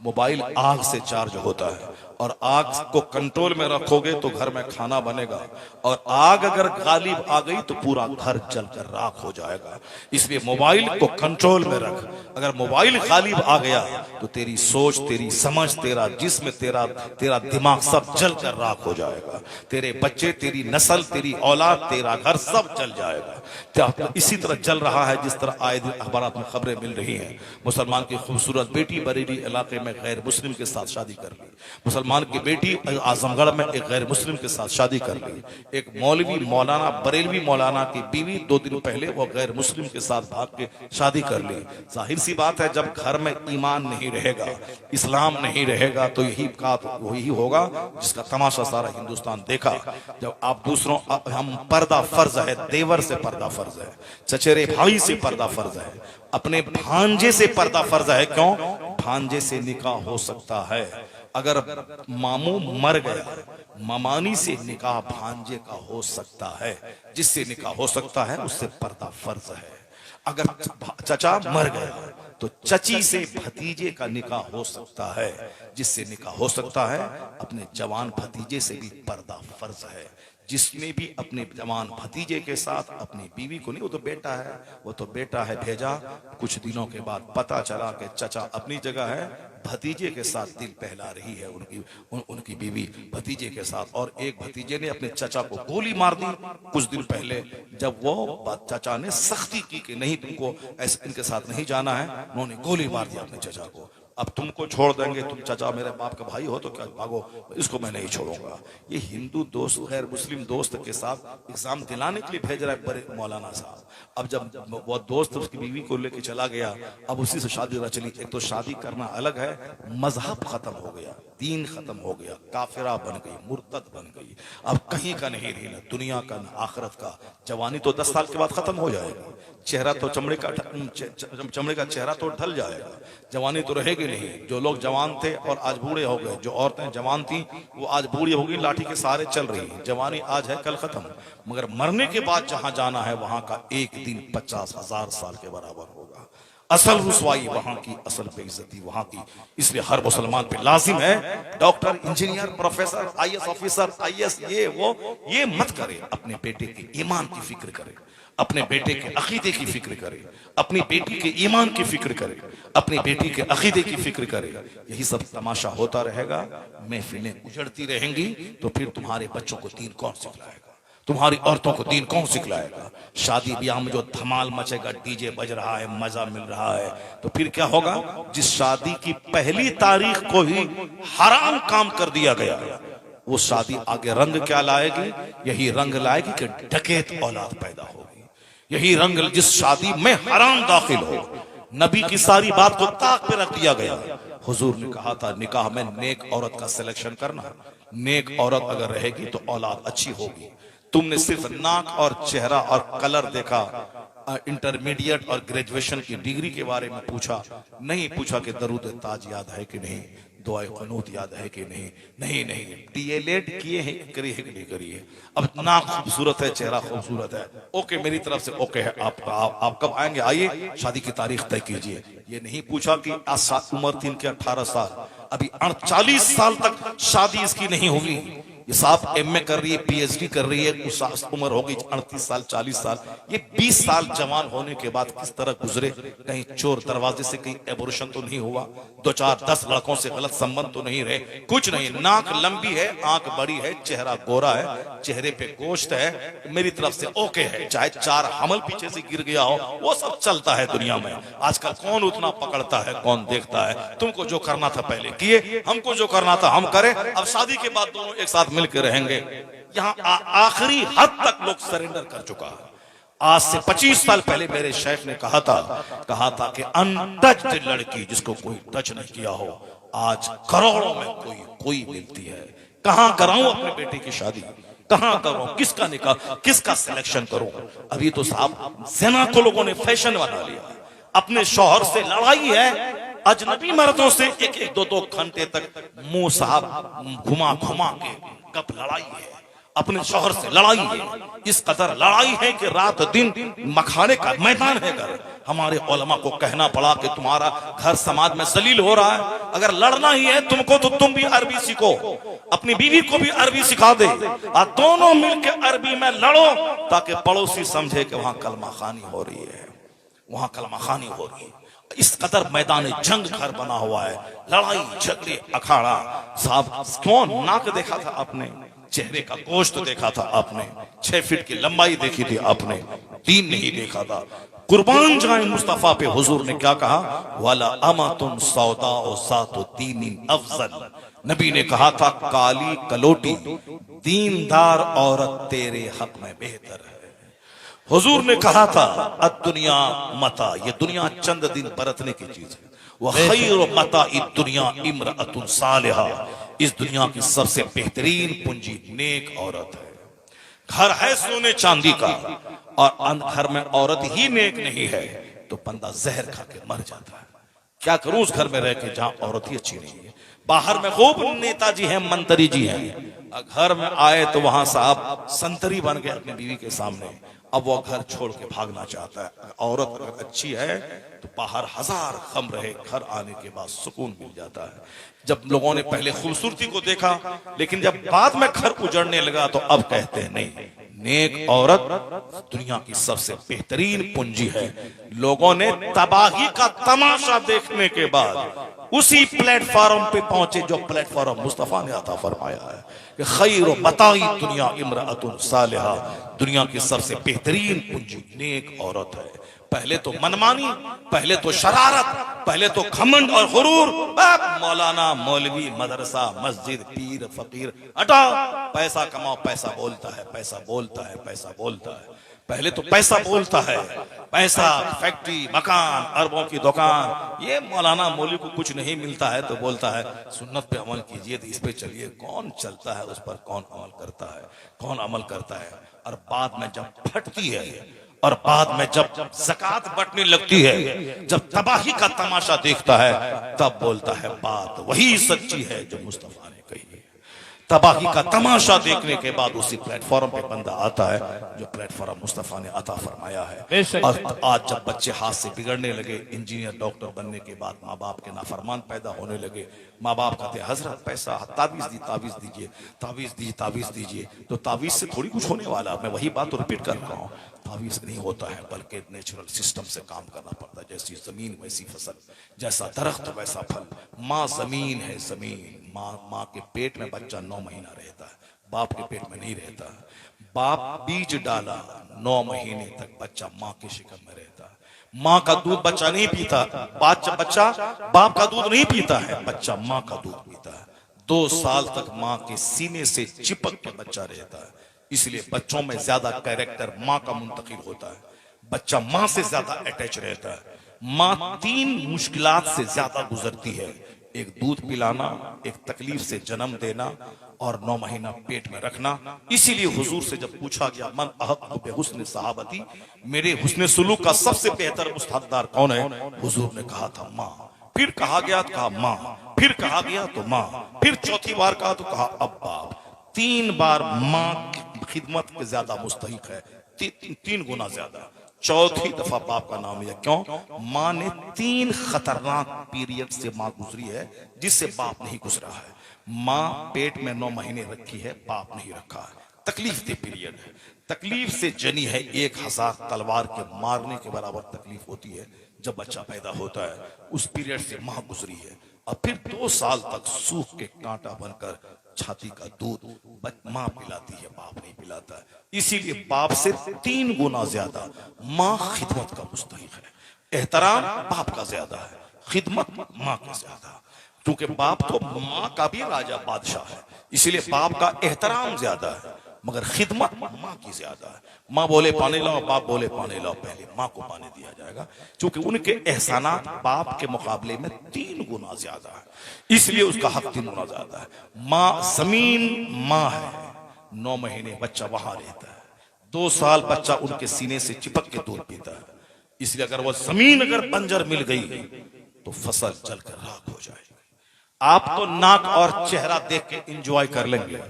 मोबाइल आग से चार्ज होता है और आग को कंट्रोल में रखोगे तो घर में खाना बनेगा, और आग अगर गालिब आ गई तो पूरा घर जलकर राख हो जाएगा। इसलिए मोबाइल को कंट्रोल में रख। अगर मोबाइल गालिब आ गया तो तेरी सोच, तेरी समझ, तेरा जिस्म, तेरा दिमाग सब जलकर राख हो जाएगा। तेरे बच्चे, तेरी नस्ल, तेरी औलाद, तेरा घर सब जल जाएगा। तो इसी तरह जल रहा है जिस तरह आए दिन अखबारात में खबरें मिल रही हैं। मुसलमान की खूबसूरत बेटी बरेली इलाके में गैर मुस्लिम के साथ शादी कर ली, मुसलमान की बेटी आजमगढ़ में एक गैर मुस्लिम के साथ शादी कर ली। एक मौलवी मौलाना, बरेलवी मौलाना की बीवी 2 दिन पहले वो गैर मुस्लिम के साथ भाग के शादी कर ली। जाहिर सी बात है, जब घर में ईमान नहीं रहेगा, इस्लाम नहीं रहेगा, तो यही होगा जिसका तमाशा सारा हिंदुस्तान देखा। जब आप दूसरों, हम पर्दा फर्ज है, देवर से पर्दा फर्ज है, चचेरे भाई से पर्दा फर्ज है, अपने भांजे से पर्दा फर्ज है। क्यों? भांजे से निकाह हो सकता है। अगर मामू मर गया, ममानी से निकाह भांजे का हो सकता है। जिससे निकाह हो सकता है उससे पर्दा फर्ज है। अगर चचा मर गया तो चची से भतीजे का निकाह हो सकता है। जिससे निकाह हो सकता है, अपने जवान भतीजे से भी पर्दा फर्ज है। जिसने भी अपने जवान भतीजे के साथ अपनी बीवी को, नहीं वो तो बेटा है भेजा, कुछ दिनों के बाद पता चला कि चचा अपनी जगह है, भतीजे के साथ दिल बहला रही है उनकी बीवी भतीजे के साथ। और एक भतीजे ने अपने चचा को गोली मार दी कुछ दिन पहले। जब वो चचा ने सख्ती की कि नहीं, तुमको ऐसे इनके साथ नहीं जाना है, उन्होंने गोली मार दिया अपने चचा को। अब तुमको छोड़ देंगे, तुम चचा मेरे बाप का भाई हो तो क्या, भागो, इसको मैं नहीं छोड़ूंगा। ये हिंदू दोस्त गैर मुस्लिम दोस्त के साथ एग्जाम दिलाने के लिए भेज रहा है बड़े मौलाना साहब। अब जब वो दोस्त उसकी बीवी को लेके चला गया, अब उसी से शादी न चली। एक तो शादी करना अलग है, मजहब खत्म हो गया, दीन खत्म हो गया, काफिरा बन गई, मुर्तद बन गई। अब कहीं का नहीं रही, ना दुनिया का ना आखिरत का। जवानी तो 10 साल के बाद खत्म हो जाएगी, चेहरा तो चमड़े का चेहरा तो ढल जाएगा, जवानी तो रहेगी नहीं। जो लोग जवान थे और आज बूढ़े हो गए, जो औरतें जवान थी वो आज बूढ़ी हो गई, लाठी के सहारे चल रही है। जवानी आज है, कल खत्म। मगर मरने के बाद जहां जाना है, वहां का एक दिन 50,000 साल के बराबर होगा। असल रुसवाई वहां की, असल बेइज्जती वहां की। इसलिए हर मुसलमान पे लाजिम है, doctor, engineer, professor, IAS officer, IAS, ये मत करे। अपने बेटे के ईमान की फिक्र करे, अपने बेटे के अकीदे की फिक्र करे, अपनी बेटी के ईमान की फिक्र करे, अपनी बेटी के अकीदे की फिक्र करे। यही सब तमाशा होता रहेगा, महफिलें उजड़ती रहेंगी, तो फिर तुम्हारे बच्चों को दीन कौन सिखलाएगा? तुम्हारी औरतों को दीन कौन सिखलाएगा? शादी ब्याह में जो धमाल मचेगा, डीजे बज रहा है, मजा मिल रहा है, तो फिर क्या होगा? जिस शादी की पहली तारीख को ही हराम काम कर दिया गया, वो शादी आगे रंग क्या लाएगी? यही रंग लाएगी कि डकैत औलाद पैदा होगी। यही रंग, जिस शादी में हराम दाखिल हो, नबी की सारी बात को ताक पे रख दिया गया। हुजूर ने कहा था, निकाह में नेक औरत का सिलेक्शन करना। नेक औरत अगर रहेगी तो औलाद अच्छी होगी। तुमने सिर्फ नाक और चेहरा और कलर देखा, इंटरमीडिएट और ग्रेजुएशन की डिग्री के बारे में पूछा नहीं, पूछा कि दरूद ताज याद है कि नहीं, दुआए क़ुनूत याद है कि नहीं। नहीं, DLED किए हैं, करिए कि नहीं करिए। अब नाक खूबसूरत है, चेहरा खूबसूरत है, ओके, मेरी तरफ से ओके है। आप कब आएंगे? आइए, शादी की तारीख तय कीजिए। ये नहीं पूछा कि उम्र थी इनके 18 साल, अभी 40 साल तक शादी इसकी नहीं होगी। ये साहब MA कर रही है, PhD कर रही है, उम्र हो गई 38 साल, 40 साल। ये 20 साल जवान होने के बाद किस तरह गुजरे? कहीं चोर दरवाजे से कहीं एबोर्शन तो नहीं हुआ? 2, 4, 10 लड़कों से गलत संबंध तो नहीं रहे? कुछ नहीं। नाक लंबी है, आंख बड़ी है, चेहरा गोरा है, चेहरे पे गोश्त है, मेरी तरफ से ओके है। चाहे 4 हमल पीछे से गिर गया हो, वो सब चलता है दुनिया में। आजकल कौन उतना पकड़ता है, कौन देखता है? तुमको जो करना था पहले किए, हमको जो करना था हम करें। अब शादी के बाद दोनों एक साथ मिलकर रहेंगे। यहाँ आखिरी हद तक लोग सरेंडर कर चुका है। आज से 25 साल पहले मेरे शेख ने कहा था कि अनटच्ड लड़की जिसको कोई टच नहीं किया हो, आज करोड़ों में कोई मिलती है। कहां कराऊं अपने बेटे की शादी? कहां करूं? किसका निकाह, किसका सिलेक्शन करूं? अभी तो साहब ज़िना को लोगों ने फैशन बना लिया। अपने शौहर से लड़ाई है, अजनबी मर्दों से 1-1, 2-2 घंटे तक मुंह साहब घुमा के कब लड़ाई है, अपने शौहर से लड़ाई है। इस कदर लड़ाई है कि रात दिन मखाने का मैदान है घर। हमारे उलमा को कहना पड़ा कि तुम्हारा घर समाज में जलील हो रहा है, अगर लड़ना ही है तुमको तो तुम भी अरबी सीखो, अपनी बीवी को भी अरबी सिखा दे, और दोनों मिलकर अरबी में लड़ो, ताकि पड़ोसी समझे कि वहां कलमा खानी हो रही है, वहां कलमा खानी हो रही है। इस कदर मैदान जंग घर बना हुआ है, लड़ाई झगड़े अखाड़ा। साहब क्यों नाक देखा था आपने? चेहरे का गोश्त देखा था आपने, 6 फीट की लंबाई देखी थी आपने, दीन नहीं देखा था। कुर्बान जाए मुस्तफा पे। हुजूर ने क्या कहा, वाला अमातुन सौदा और सातो दीन अफजल। नबी ने कहा था काली कलोटी दीनदार औरत तेरे हक में बेहतर है। हुजूर ने कहा था अद्दुनिया मता, ये दुनिया चंद दिन बरतने की चीज है। वह खैर मता दुनिया इमरातुन सालिहा, इस दुनिया की सबसे बेहतरीन पूंजी नेक औरत है। घर है सोने चांदी का और घर में औरत ही नेक नहीं है तो बंदा जहर खा के मर जाता है। क्या करूं उस घर में रह के जहां औरत ही अच्छी नहीं है। बाहर में खूब नेताजी हैं, मंत्री जी हैं, घर में आए तो वहां साहब संतरी बन गए अपनी बीवी के सामने। अब वो घर छोड़ के भागना चाहता है। औरत अगर अच्छी है तो बाहर हजार गम रहे, घर आने के बाद सुकून मिल जाता है। जब लोगों ने पहले खूबसूरती को देखा, लेकिन जब बाद में घर उजड़ने लगा तो अब कहते हैं नहीं, नेक औरत दुनिया की सबसे बेहतरीन पूंजी है। लोगों ने तबाही का तमाशा देखने के बाद उसी प्लेटफॉर्म पे पहुंचे जो प्लेटफॉर्म मुस्तफा ने अता फरमाया है कि खैर बताई दुनिया इमरातुन सालिहा, दुनिया की सबसे बेहतरीन पूंजी नेक औरत है। पहले तो मनमानी, पहले तो शरारत, पहले तो घमंड और गुरूर। मौलाना, मौलवी, मदरसा, मस्जिद, पीर, फकीर, हटा, पैसा कमाओ, पैसा बोलता है, पैसा बोलता है, पैसा बोलता है। पहले तो पैसा बोलता है, पैसा, फैक्ट्री, मकान, अरबों की दुकान। ये मौलाना मौलवी को कुछ नहीं मिलता है तो बोलता है सुन्नत पे अमल कीजिए, तो इस पे चलिए। कौन चलता है उस पर, कौन अमल करता है, कौन अमल करता है। और बाद में जब फटती है और बाद में जब ज़कात बंटने लगती है, जब तबाही का तमाशा देखता है, तब बोलता है बात वही सच्ची है जो मुस्तफा ने कही है। तबाही का तमाशा देखने के बाद उसी प्लेटफॉर्म पे बंदा आता है जो प्लेटफॉर्म मुस्तफा ने अता फरमाया है। और आज जब बच्चे हाथ से बिगड़ने लगे, इंजीनियर, डॉक्टर बनने के बाद माँ बाप के नाफरमान पैदा होने लगे। माँ बाप कहते हजरत पैसा, ताबीज दी, ताबीज दीजिए, ताबीज दीजिए, ताबीज दीजिए। तो ताबीज से थोड़ी कुछ होने वाला। मैं वही बात तो रिपीट कर रहा हूँ, ताबीज नहीं होता है बल्कि नेचुरल सिस्टम से काम करना पड़ता है। जैसी जमीन वैसी फसल, जैसा दरख्त वैसा फल। माँ जमीन है, जमीन। माँ के पेट में बच्चा 9 महीना रहता है, बाप के पेट में नहीं रहता। बाप बीज डाला, 9 महीने तक बच्चा माँ के शिकम में रहता है। माँ का दूध बच्चा नहीं पीता, बच्चा बाप का दूध नहीं पीता है, बच्चा माँ का दूध पीता है। 2 साल तक माँ के सीने से चिपक के बच्चा रहता है। इसलिए बच्चों में ज्यादा कैरेक्टर माँ का मुंतकिल होता है। बच्चा माँ से ज्यादा अटैच रहता है। माँ 3 मुश्किलात से ज्यादा गुजरती है, एक दूध पिलाना, एक तकलीफ से जन्म देना और 9 महीना पेट में रखना। इसीलिए हुजूर से जब पूछा गया मन अहक्कु बिहुस्न सहाबती, मेरे हुस्न सुलूक का सबसे बेहतर उस्ताददार कौन है, हुजूर ने कहा था माँ। फिर कहा गया तो कहा माँ, फिर कहा गया तो माँ, फिर चौथी बार कहा तो कहा अब्बा। 3 बार माँ की खिदमत के ज्यादा मुस्तहिक है, 3 गुना ज्यादा। चौथी दफा बाप का नाम लिया। क्यों? माँ ने 3 खतरनाक पीरियड से माँ गुजरी है जिससे बाप नहीं गुजरा है। माँ पेट में 9 महीने रखी है, बाप नहीं रखा है। तकलीफ दे पीरियड है, तकलीफ से जनी है। 1000 तलवार के मारने के बराबर तकलीफ होती है जब बच्चा पैदा होता है। उस पीरियड से माँ गुजरी है। और फिर 2 साल तक सूख के कांटा बनकर छाती का दूध माँ पिलाती है, बाप नहीं पिलाता है। इसीलिए बाप से 3 गुना ज्यादा माँ खिदमत का मुस्तहिक है। एहतराम बाप का ज्यादा है, खिदमत माँ का ज्यादा। क्योंकि बाप तो माँ का भी राजा बादशाह है, इसलिए बाप का एहतराम ज्यादा है, मगर खिदमत माँ की ज्यादा है। माँ बोले पानी लाओ, बाप बोले पानी लाओ, पहले माँ को पानी दिया जाएगा, क्योंकि उनके एहसानात बाप के मुकाबले में 3 गुना ज्यादा है, इसलिए उसका हक 3 गुना ज्यादा है। माँ जमीन माँ है, 9 महीने बच्चा वहां रहता है, 2 साल बच्चा उनके सीने से चिपक के दूध पीता है। इसलिए अगर वो जमीन अगर बंजर मिल गई तो फसल जलकर राख हो जाएगी। आप तो नाक और चेहरा देख के एंजॉय कर लेंगे,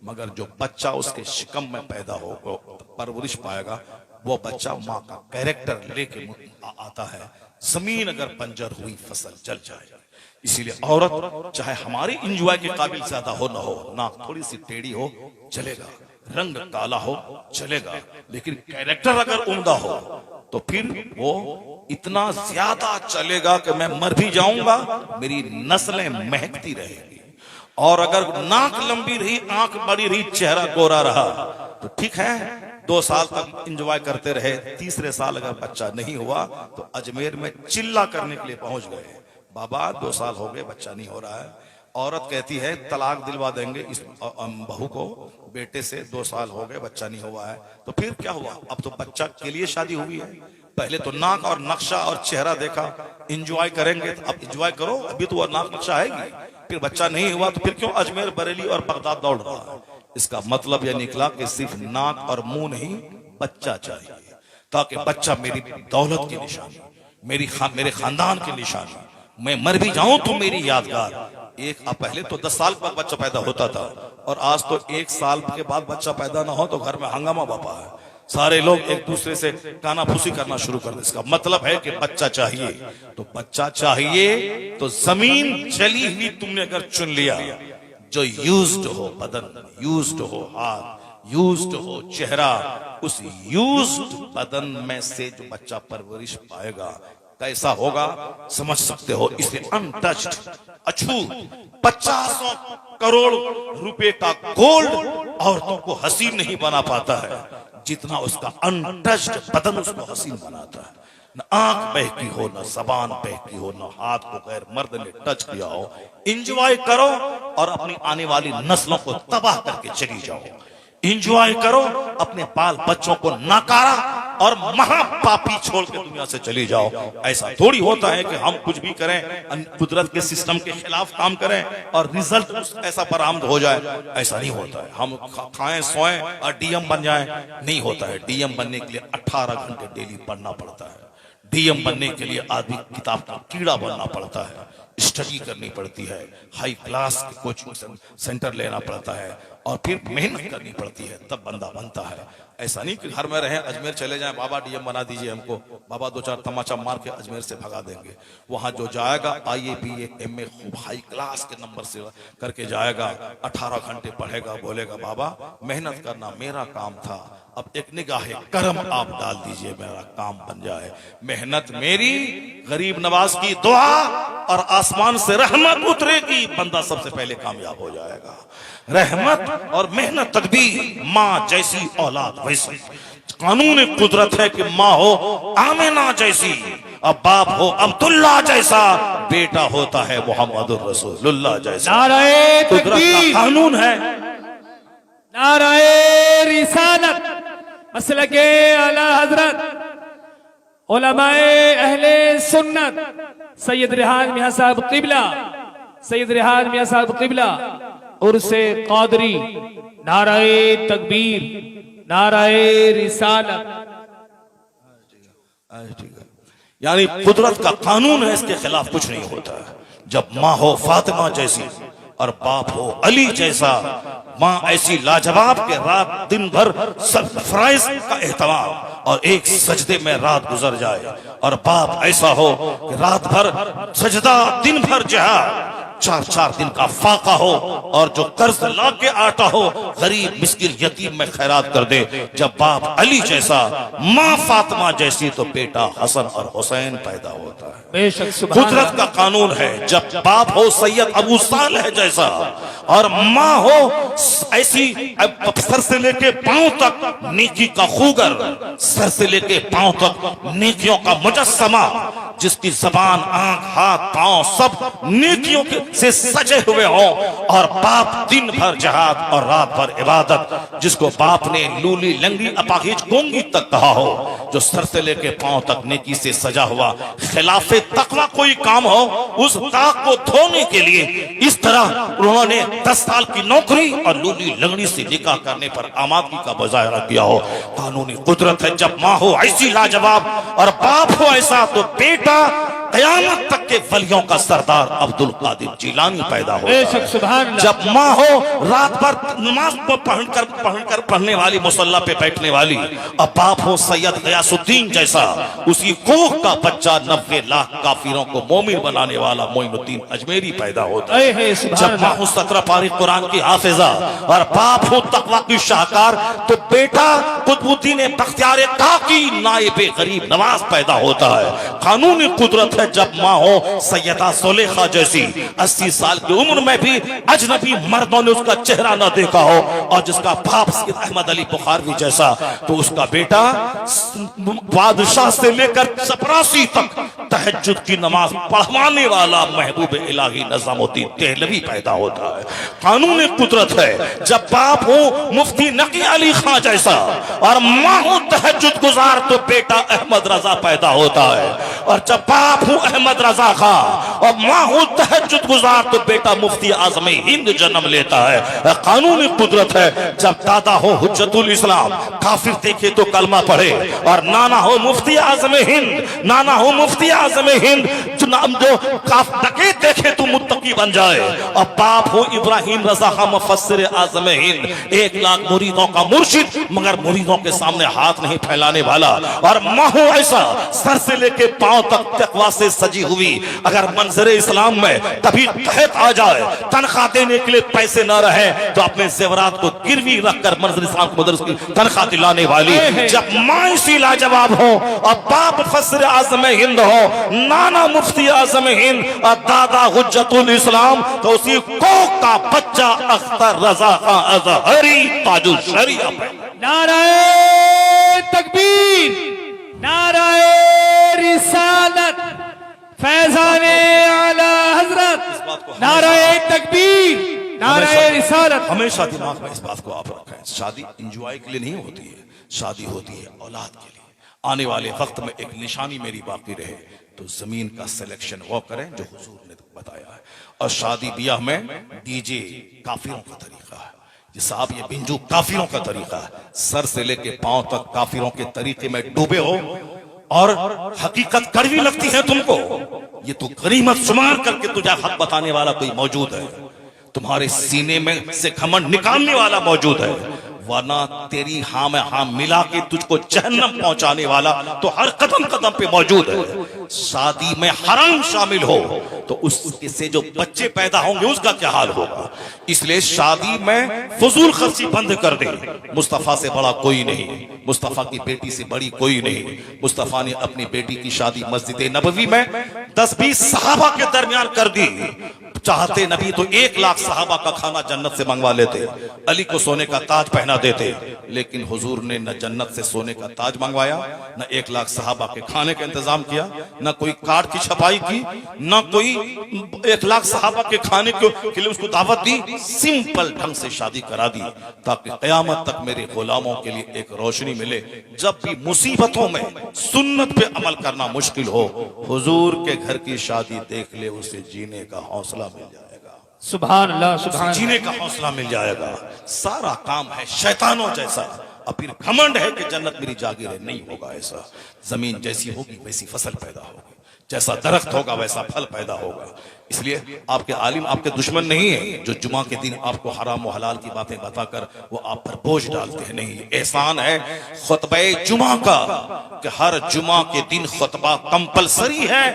मगर जो बच्चा उसके शिकम में पैदा हो, परवरिश पाएगा, वो बच्चा माँ का कैरेक्टर लेके आता है। जमीन अगर बंजर हुई फसल जल जाएगी। इसीलिए औरत चाहे हमारी इंजॉय के काबिल ज्यादा हो ना हो, नाक थोड़ी सी टेढ़ी हो चलेगा, रंग काला हो चलेगा, लेकिन कैरेक्टर अगर उम्दा हो तो फिर वो इतना ज्यादा चलेगा कि मैं मर भी जाऊंगा, मेरी नस्लें महकती रहेगी। और अगर नाक लंबी रही, आंख बड़ी रही, चेहरा गोरा रहा तो ठीक है, 2 साल तक एंजॉय करते रहे। तीसरे साल अगर बच्चा नहीं हुआ तो अजमेर में चिल्ला करने के लिए पहुंच गए, बाबा 2 साल हो गए बच्चा नहीं हो रहा है। औरत कहती है तलाक दिलवा देंगे इस बहू को, बेटे से 2 साल हो गए बच्चा नहीं हुआ है। तो फिर क्या हुआ, अब तो बच्चा के लिए शादी हुई है। पहले तो नाक और नक्शा और चेहरा देखा, एंजॉय करेंगे तो अब एंजॉय करो, अभी तो नाक नक्शा आएगी। फिर बच्चा नहीं हुआ तो फिर क्यों अजमेर, बरेली और बगदाद दौड़ रहा है? इसका मतलब यह निकला कि सिर्फ नाक और मुंह नहीं, बच्चा चाहिए, ताकि बच्चा मेरी दौलत की निशानी, मेरे खानदान की निशानी, मैं मर भी जाऊं तो मेरी यादगार। पहले तो 10 साल के बाद बच्चा पैदा होता था, और आज तो 1 साल के बाद बच्चा पैदा ना हो तो घर में हंगामा बापा है। सारे लोग एक दूसरे से कानाफूसी करना शुरू कर दे। इसका मतलब है कि बच्चा चाहिए। तो बच्चा चाहिए तो जमीन जली हुई तुमने अगर चुन लिया, जो यूज्ड हो बदन, यूज्ड हो हाथ, यूज्ड हो चेहरा, उस यूज्ड बदन में से जो बच्चा परवरिश पाएगा कैसा होगा समझ सकते हो। इसलिए अनटच्ड, अछूत 50 करोड़ रुपए का गोल्ड औरतों को हसीन नहीं बना पाता है जितना उसका अनटच्ड बदन उसको हसीन बनाता है। न आंख बहकी हो, न जबान बहकी हो, न हाथ को गैर मर्द ने टच किया हो। एंजॉय करो और अपनी आने वाली नस्लों को तबाह करके चली जाओ। एंजॉय करो, अपने बाल बच्चों को नाकारा और महापापी छोड़ के दुनिया से चली जाओ। ऐसा थोड़ी होता है कि हम कुछ भी करें, कुदरत के सिस्टम के खिलाफ काम करें और रिजल्ट ऐसा बरामद हो जाए, ऐसा नहीं होता है। हम खाएं सोएं और डीएम बन जाएं, नहीं होता है। डीएम बनने के लिए 18 घंटे डेली पढ़ना पड़ता है। डीएम बनने के लिए आदमी किताब का कीड़ा बनना पड़ता है, स्टडी करनी पड़ती है, हाई क्लास कोचिंग सेंटर लेना पड़ता है और फिर मेहनत करनी पड़ती है, तब बंदा बनता है। ऐसा नहीं कि घर में रहें, अजमेर चले जाएं, बाबा डीएम बना दीजिए हमको, बाबा 2-4 तमाचा मार के अजमेर से भगा देंगे। वहां जो जाएगा IAA BA MA खूब हाई क्लास के नंबर से करके जाएगा, 18 घंटे पढ़ेगा, बोलेगा बाबा मेहनत करना मेरा काम था, अब एक निगाह करम आप डाल दीजिए, मेरा काम बन जाए। मेहनत मेरी, गरीब नवाज की दुआ और आसमान से रहमत उतरेगी, बंदा सबसे पहले कामयाब हो जाएगा। रहमत और मेहनत तकदीर, माँ जैसी औलाद वैसी। कानून कुदरत है कि माँ हो आमिना जैसी, अब बाप हो अब्दुल्ला जैसा, बेटा होता है मुहम्मदुर रसूलुल्लाह जैसा। नाराए कुदरत का तकबीर, कानून है। नाराए रिसालत, मसलके आला हजरत उलमाए अहले सुन्नत सैयद रिहान मियां साहब क़िबला, सैयद रिहान मियां साहब क़िबला उर्से क़ादरी। नाराए तकबीर, नाराए रिसालत। यानी कुदरत का कानून है, इसके खिलाफ कुछ नहीं होता है। जब माँ हो फातिमा जैसी और बाप हो अली जैसा, माँ ऐसी लाजवाब के रात दिन भर सब फराइज का एहतमाम और एक सजदे में रात गुजर जाए, और बाप ऐसा हो कि रात भर सजदा दिन भर जिहाद, 4-4 दिन का फाका हो, और जो कर्ज ला के आता हो गरीब मिस्किन यतीम में खैरात कर दे। जब बाप अली जैसा, माँ फातिमा जैसी, तो बेटा हसन और हुसैन पैदा होता है। बेशक सुभान अल्लाह। कुदरत का कानून है। जब बाप हो सैयद अबू सालेह जैसा और माँ हो ऐसी सर से लेके पांव तक नेकी का खूगर, सर से लेके पांव तक नेकियों का मुजस्समा, जिसकी जबान आंख हाथ पांव सब नेकियों से सजे हुए हो, और बाप दिन भर जहाद और रात भर इबादत, जिसको बाप ने लूली लंगड़ी अपाहिज गोंगी तक कहा हो, जो सर से लेके पांव तक नेकी से सजा हुआ खिलाफे तकवा कोई काम हो, उस दाग को धोने के लिए इस तरह उन्होंने 10 साल की नौकरी और लूली लंगड़ी से निकाह करने पर आमादगी का मुजाहरा किया हो। कानूनी कुदरत है। जब माँ हो ऐसी लाजवाब और बाप हो ऐसा, तो बेटा कयामत तक के वलियों का सरदार अब्दुल कादिर जिलानी पैदा हो। बेशक सुभान अल्लाह। जब माँ हो रात भर नमाज को पढ़कर पढ़ने वाली, मुसल्ला पे बैठने वाली, और बाप हो सैयद गयासुद्दीन जैसा, उसी कोख का बच्चा 90 लाख काफिरों को मोमिन बनाने वाला मोइनुद्दीन अजमेरी पैदा होता है। जब माँ हो 17 पारी कुरान की हाफिजा और बाप हो तकवा की शाहकार, तो बेटा कुतुबुद्दीन बख्तियार काकी नाइबे गरीब नवाज पैदा होता है। कानूनी कुदरत है जब माँ हो सैयदा सुलेखा जैसी 80 साल की उम्र में भी अजनबी मर्दों ने उसका चेहरा न देखा हो, और जिसका बाप सैयद अहमद अली बुखारवी जैसा, तो उसका बेटा बादशाह से लेकर चपरासी तक तहज्जुद की नमाज पढ़वाने वाला महबूब इलाही निजामुद्दीन देहलवी पैदा होता है। कानून कुदरत है, जब बाप हो मुफ्ती नकी अली खां जैसा और माँ हो तहज्जुद गुजार, तो बेटा अहमद रजा पैदा होता है। और जब बाप हो अहमद रजा खां और माँ हो तहज्जुद गुजार, तो बेटा मुफ्ती आजम हिंद जन्म लेता है। कानून कुदरत है, जब दादा हो हुज्जतुल इस्लाम, काफिर देखे तो कलमा पढ़े, और नाना हो मुफ्ती आजम हिंद, नाना हो मुफ्ती आजम हिंद, जो डकैत देखे तो मुत्तकी बन जाए। और बाप हो इब्राहिम रजा खां मुफस्सिर आजम हिंद, 1 लाख मुरीदों का मुर्शिद, मगर मुरीदों के सामने हाथ नहीं फैलाने वाला। और माँ हो ऐसा सर से लेके पांव तक तकवा से सजी हुई, अगर मंजर इस्लाम में कभी तहत आ जाए, तनख्वाह देने के लिए पैसे न रहे, तो अपने जेवरात को गिरवी रखकर मंजर इस्लाम को मदरस की तनख्वाह दिलाने वाली। जब माँ इसी लाजवाब हो और बाप मुफस्सिर आजम हिंद हो, नाना मुफ्ती आजम हिंद और दादा हुज्जतुल इस्लाम, तो उसी कोक का बच्चा अख्तर रजा खां अजहरी ताजुल शरिया। नाराए तकबीर, नाराए रिसालत, फैजाने आला हजरत, नाराए तकबीर, नाराए रिसालत। हमेशा दिमाग में इस बात को आप रखें, शादी एंजॉय के लिए नहीं होती है, शादी होती है औलाद के लिए। आने वाले वक्त में एक निशानी मेरी बाकी रहे तो जमीन का सिलेक्शन वो करें जो हुजूर ने बताया है। और शादी ब्याह में डीजे काफिरों का तरीका है, ये साहब ये बिंजू काफिरों का तरीका है, सर से लेके पांव तक काफिरों के तरीके में डूबे हो, और हकीकत कड़वी लगती है तुमको, ये तो गनीमत शुमार करके तुझे हक बताने वाला कोई मौजूद है, तुम्हारे सीने में से घमंड निकालने वाला मौजूद है, वरना तेरी हाँ में हाँ मिला के तुझको जहन्नम पहुंचाने वाला तो हर कदम कदम पे मौजूद है। शादी में हराम शामिल हो तो उससे जो बच्चे पैदा होंगे उसका क्या हाल होगा। इसलिए शादी में फजूल खर्ची बंद कर दे। मुस्तफा से बड़ा कोई नहीं, मुस्तफा की बेटी से बड़ी कोई नहीं। मुस्तफा ने अपनी बेटी की शादी मस्जिद नबवी में 10-20 सहाबा के दरमियान कर दी। चाहते नबी तो 1 लाख सहाबा का खाना जन्नत से मंगवा लेते, अली को सोने का ताज पहना देते, लेकिन हुजूर ने न जन्नत से सोने का ताज मंगवाया, न 1 लाख सहाबा के खाने का इंतजाम किया, न कोई कार्ड की छपाई की, न कोई 1 लाख सहाबा के खाने के लिए उसको दावत दी। सिंपल ढंग से शादी करा दी ताकि कयामत तक मेरे गुलामों के लिए एक रोशनी मिले। जब भी मुसीबतों में सुन्नत पे अमल करना मुश्किल हो, हुजूर के घर की शादी देख ले, उसे जीने का हौसला मिल जाएगा। सुभान अल्लाह, सुभान जीने का हौसला मिल जाएगा। सारा काम है शैतानों जैसा, और फिर घमंड है कि जन्नत मेरी जागीर है, नहीं होगा ऐसा। जमीन जैसी होगी वैसी फसल पैदा होगी, जैसा दरख्त होगा वैसा फल पैदा होगा। इसलिए आपके आलिम आपके दुश्मन नहीं है जो जुमा के दिन आपको हराम और हलाल की बातें बताकर वो आप पर बोझ डालते हैं। नहीं, एहसान है खुतबे जुमा का कि हर जुमा के दिन खुतबा कंपलसरी है।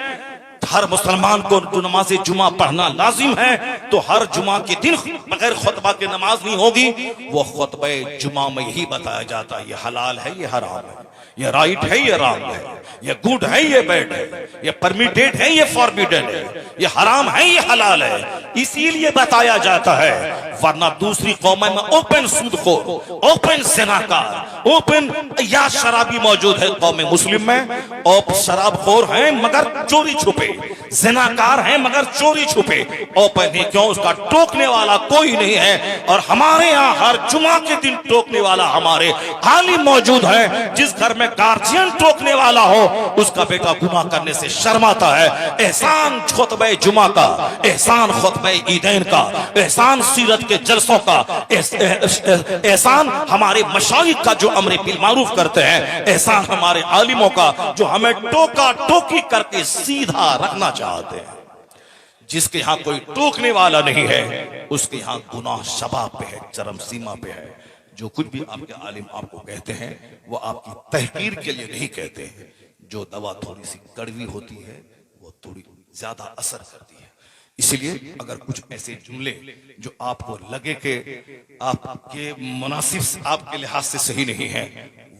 हर मुसलमान को जो नमाज जुमा पढ़ना लाजिम है, तो हर जुमा के दिन बगैर खुतबा के नमाज नहीं होगी। वो खुतबे जुमा में यही बताया जाता है ये हलाल है, ये हराम है, ये राइट है, ये रॉन्ग है, ये गुड है, ये बैड है, ये परमिटेड है, ये फॉरबिडेड है, ये हराम है, ये हलाल है। इसीलिए बताया जाता है, वरना दूसरी कौमें में ओपन सूदखोर, ओपन ज़िनाकार, ओपन या शराबी मौजूद है। कौम मुस्लिम में शराबखोर हैं मगर चोरी छुपे, ज़िनाकार हैं मगर चोरी छुपे। ओपन है क्यों? उसका टोकने वाला कोई नहीं है। और हमारे यहाँ हर जुमा के दिन टोकने वाला हमारे आलिम मौजूद है। जिस घर में गार्जियन टोकने वाला हो उसका बेटा गुनाह करने से शर्माता है। एहसान खुतबे जुमा का, एहसान खुतबे ईदैन का, एहसान सीरत के जलसों का, एहसान हमारे मशाइख का जो अमरे बिल मारूफ करते हैं, एहसान हमारे आलिमों का जो हमें टोका टोकी करके सीधा रखना चाहते हैं। जिसके यहाँ कोई टोकने वाला नहीं है उसके यहाँ गुनाह शबाब पे है, चरम सीमा पे है। जो कुछ भी आपके आलिम आपको कहते हैं वो आपकी तहकीर के लिए नहीं कहते हैं। जो दवा थोड़ी सी कड़वी होती है वो थोड़ी ज्यादा असर करती है। इसलिए अगर कुछ ऐसे जुमले जो आपको लगे कि आपके मुनासिब आपके लिहाज से सही नहीं है,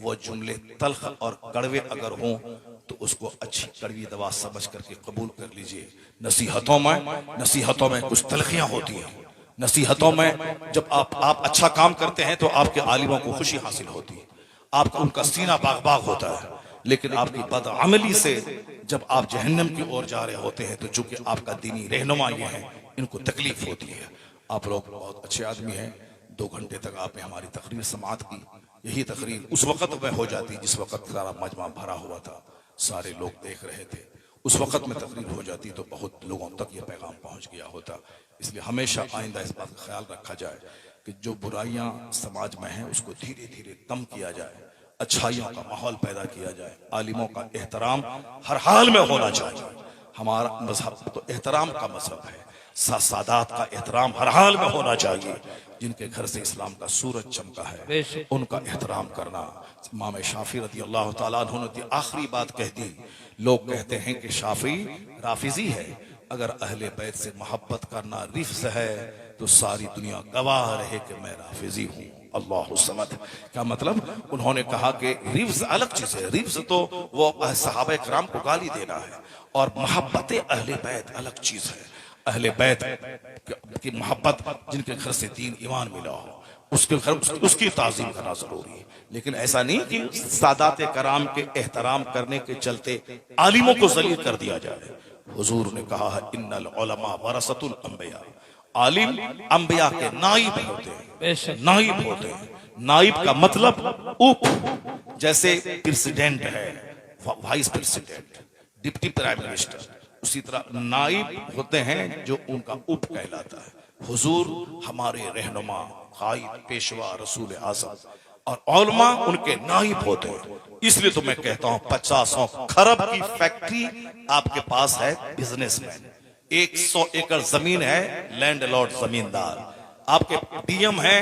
वो जुमले तल्ख और कड़वे अगर हों तो उसको अच्छी कड़वी दवा समझ करके कबूल कर लीजिए। नसीहतों में कुछ तलखियां होती हैं। नसीहतों में जब आप अच्छा काम करते हैं तो आपके आलिमों को खुशी हासिल होती है, आपका उनका सीना बाग बाग होता है। लेकिन आपकी बदअमली से जब आप जहन्नम की ओर जा रहे होते हैं तो चूंकि आपका दीनी रहनुमा ये है, इनको तकलीफ होती है। आप लोग बहुत अच्छे आदमी हैं, 2 घंटे तक आपने हमारी तकरीर समाअत की। यही तकरीर उस वक्त में हो जाती जिस वक्त सारा मजमा भरा हुआ था, सारे लोग देख रहे थे। उस वक्त में तकरीर हो जाती तो बहुत लोगों तक ये पैगाम पहुंच गया होता। इसलिए हमेशा आइंदा इस बात का ख्याल रखा जाए कि जो बुराइयां समाज में हैं उसको धीरे धीरे कम किया जाए, अच्छाइयों का माहौल पैदा किया जाए। आलिमों का एहतराम हर हाल में होना चाहिए। हमारा मजहब तो एहतराम का मजहब है। सादात का एहतराम हर हाल में होना चाहिए। जिनके घर से इस्लाम का सूरज चमका है उनका एहतराम करना। इमाम शाफी रज़ी अल्लाह तआला अन्हु ने आखिरी बात कह दी। लोग कहते हैं कि शाफी राफिजी है, अगर अहले बैत से मोहब्बत करना रिफ्स है तो सारी दुनिया गवाह रहे कि मैं राफिजी हूँ। अल्लाह समद। क्या मतलब? उन्होंने कहा कि रिफ्स अलग चीज है। रिफ्स तो वो सहाबा किराम को गाली देना है, और मोहब्बत अहले बैत अलग चीज है। अहले बैत की मोहब्बत, जिनके घर से दीन ईमान मिला हो, उसके घर उसकी ताज़ीम करना जरूरी है। लेकिन ऐसा नहीं कि सादात कराम के एहतराम करने के चलते आलिमों को जलील कर दिया जाए। हुजूर ने कहा है इन्नल उलमा वरसतुल अंबिया, आलिम अंबिया के नाइब होते हैं। नाइब होते हैं। नाइब का मतलब उप, जैसे प्रेसिडेंट है, vice president, deputy prime minister, उसी तरह नाइब होते हैं जो उनका उप कहलाता है। हुजूर हमारे रहनुमा, कायद, पेशवा, रसूल आज़म, और उलमा उनके नाइब होते हैं। इसलिए तो मैं कहता हूं 50 खरब की फैक्ट्री आपके पास है बिजनेसमैन, 100 एकड़ जमीन है लैंडलॉर्ड जमींदार, आपके डीएम है,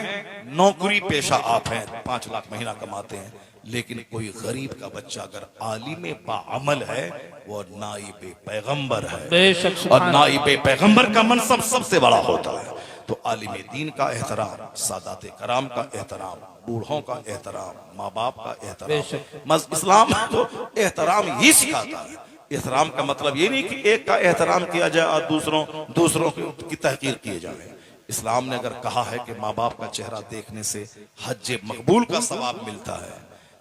नौकरी पेशा आप हैं, 5 लाख महीना कमाते हैं। लेकिन कोई गरीब का बच्चा अगर आलिम बाअमल है वो नाइब पैगंबर है, और नाइब पैगंबर का मनसब सबसे बड़ा होता है। तो आलिम दीन का एहतराम, सादात कराम का एहतराम, बूढ़ों का एहतराम, माँ बाप का एहतराम, इस्लाम तो एहतराम ही सिखाता है। एहतराम का मतलब ये नहीं कि एक का एहतराम किया जाए और दूसरों की तहकीर किए जाए। इस्लाम ने अगर कहा है कि माँ बाप का चेहरा देखने से हज मकबूल का सवाब मिलता है,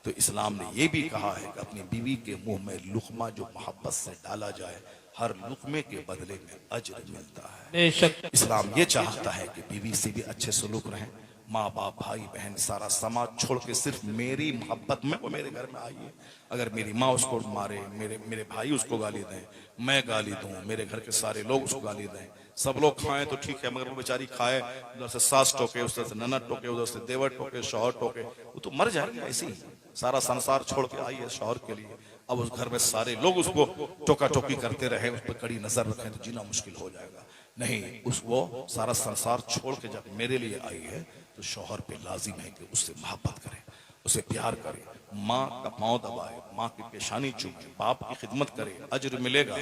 तो इस्लाम ने यह भी कहा है कि अपनी बीवी के मुंह में लुकमा जो मोहब्बत से डाला जाए, हर लुकमे के बदले में अजर मिलता है। इस्लाम ये चाहता है कि बीवी से भी अच्छे सलूक रहें। माँ बाप, भाई बहन, सारा समाज छोड़ के सिर्फ मेरी मोहब्बत में वो मेरे घर में आई है। अगर मेरी माँ उसको मारे, मेरे भाई उसको गाली दें, मैं गाली दूं, मेरे घर के सारे लोग उसको गाली दें, सब लोग खाएं तो ठीक है, मगर वो बेचारी खाए, उधर से सास टोके, उधर से ननद टोके, उधर से देवर टोके, शौहर टोके, वो तो मर जाएगी। ऐसे ही सारा संसार छोड़ के आई है शौहर के लिए। अब उस घर में सारे लोग उसको टोका टोकी करते रहे, उस पर कड़ी नजर रखें तो जीना मुश्किल हो जाएगा। नहीं, वो सारा संसार छोड़ के जब मेरे लिए आई है तो शौहर पे लाजिम है कि उससे मोहब्बत करे, उसे प्यार करे, माँ का पांव दबाए, माँ की पेशानी चूमे, बाप की खिदमत करे, अजर मिलेगा।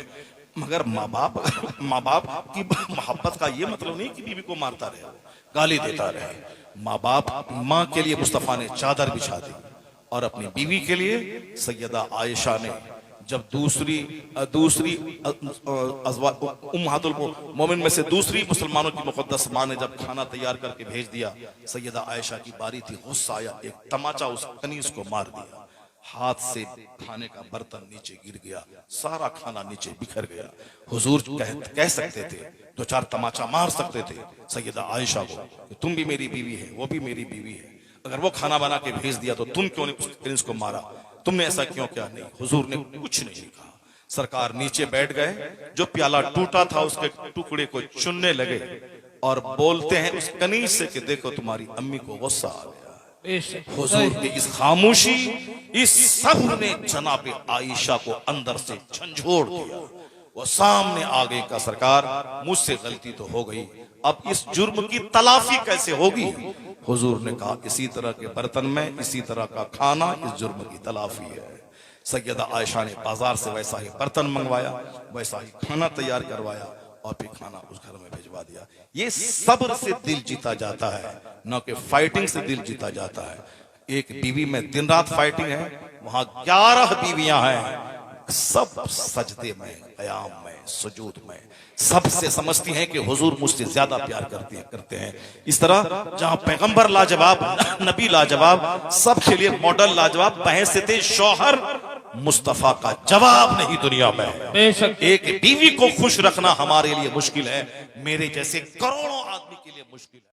मगर माँ बाप की मोहब्बत का ये मतलब नहीं कि बीवी को मारता रहे, गाली देता रहे। माँ के लिए मुस्तफा ने चादर बिछा दी, और अपनी बीवी के लिए सैयदा आयशा ने जब दूसरी उम्महातुल मोमिन में से दूसरी मुसलमानों की मुक़द्दस मां ने जब खाना तैयार करके भेज दिया, सैयदा आयशा की बारी थी, गुस्सा आया, एक तमाचा उस कनीज को मार दिया, हाथ से खाने का बर्तन नीचे गिर गया, सारा खाना नीचे बिखर गया। हुजूर कह सकते थे, 2-4 तमाचा मार सकते थे सैयदा आयशा को कि तुम भी मेरी बीवी है, वो भी मेरी बीवी है, अगर वो खाना बना के भेज दिया तो तुम क्यों नहीं उस कनीज को मारा, तुमने ऐसा क्यों किया? नहीं, हुजूर ने कुछ नहीं कहा। सरकार नीचे बैठ गए, जो प्याला टूटा था उसके टुकड़े को चुनने लगे, और बोलते हैं उस कनीज से कि देखो तुम्हारी अम्मी को गुस्सा आ गया। हुजूर की इस खामोशी, इस सब्र ने जनाब आयशा को अंदर से झंझोड़ दिया। वो सामने आ गई का सरकार मुझसे गलती तो हो गई, अब इस जुर्म की तलाफी कैसे होगी? हुजूर ने कहा इसी तरह के बर्तन में इसी तरह का खाना इस जुर्म की तलाफी है। सैयदा आयशा ने बाजार से वैसा ही बर्तन मंगवाया, वैसा ही खाना तैयार करवाया, और फिर खाना उस घर में भिजवा दिया। ये सब्र से दिल जीता जाता है, न कि फाइटिंग से दिल जीता जाता है। एक बीवी में दिन रात फाइटिंग है, वहां 11 बीवियां हैं, सब सजदे में, क़याम में, सुजूद में, सबसे समझती हैं कि हुजूर मुझसे ज्यादा प्यार करते हैं। इस तरह जहां पैगंबर लाजवाब, नबी लाजवाब, सबके लिए मॉडल लाजवाब, बहैसियत शौहर मुस्तफा का जवाब नहीं दुनिया में। बेशक एक बीवी को खुश रखना हमारे लिए मुश्किल है, मेरे जैसे करोड़ों आदमी के लिए मुश्किल है।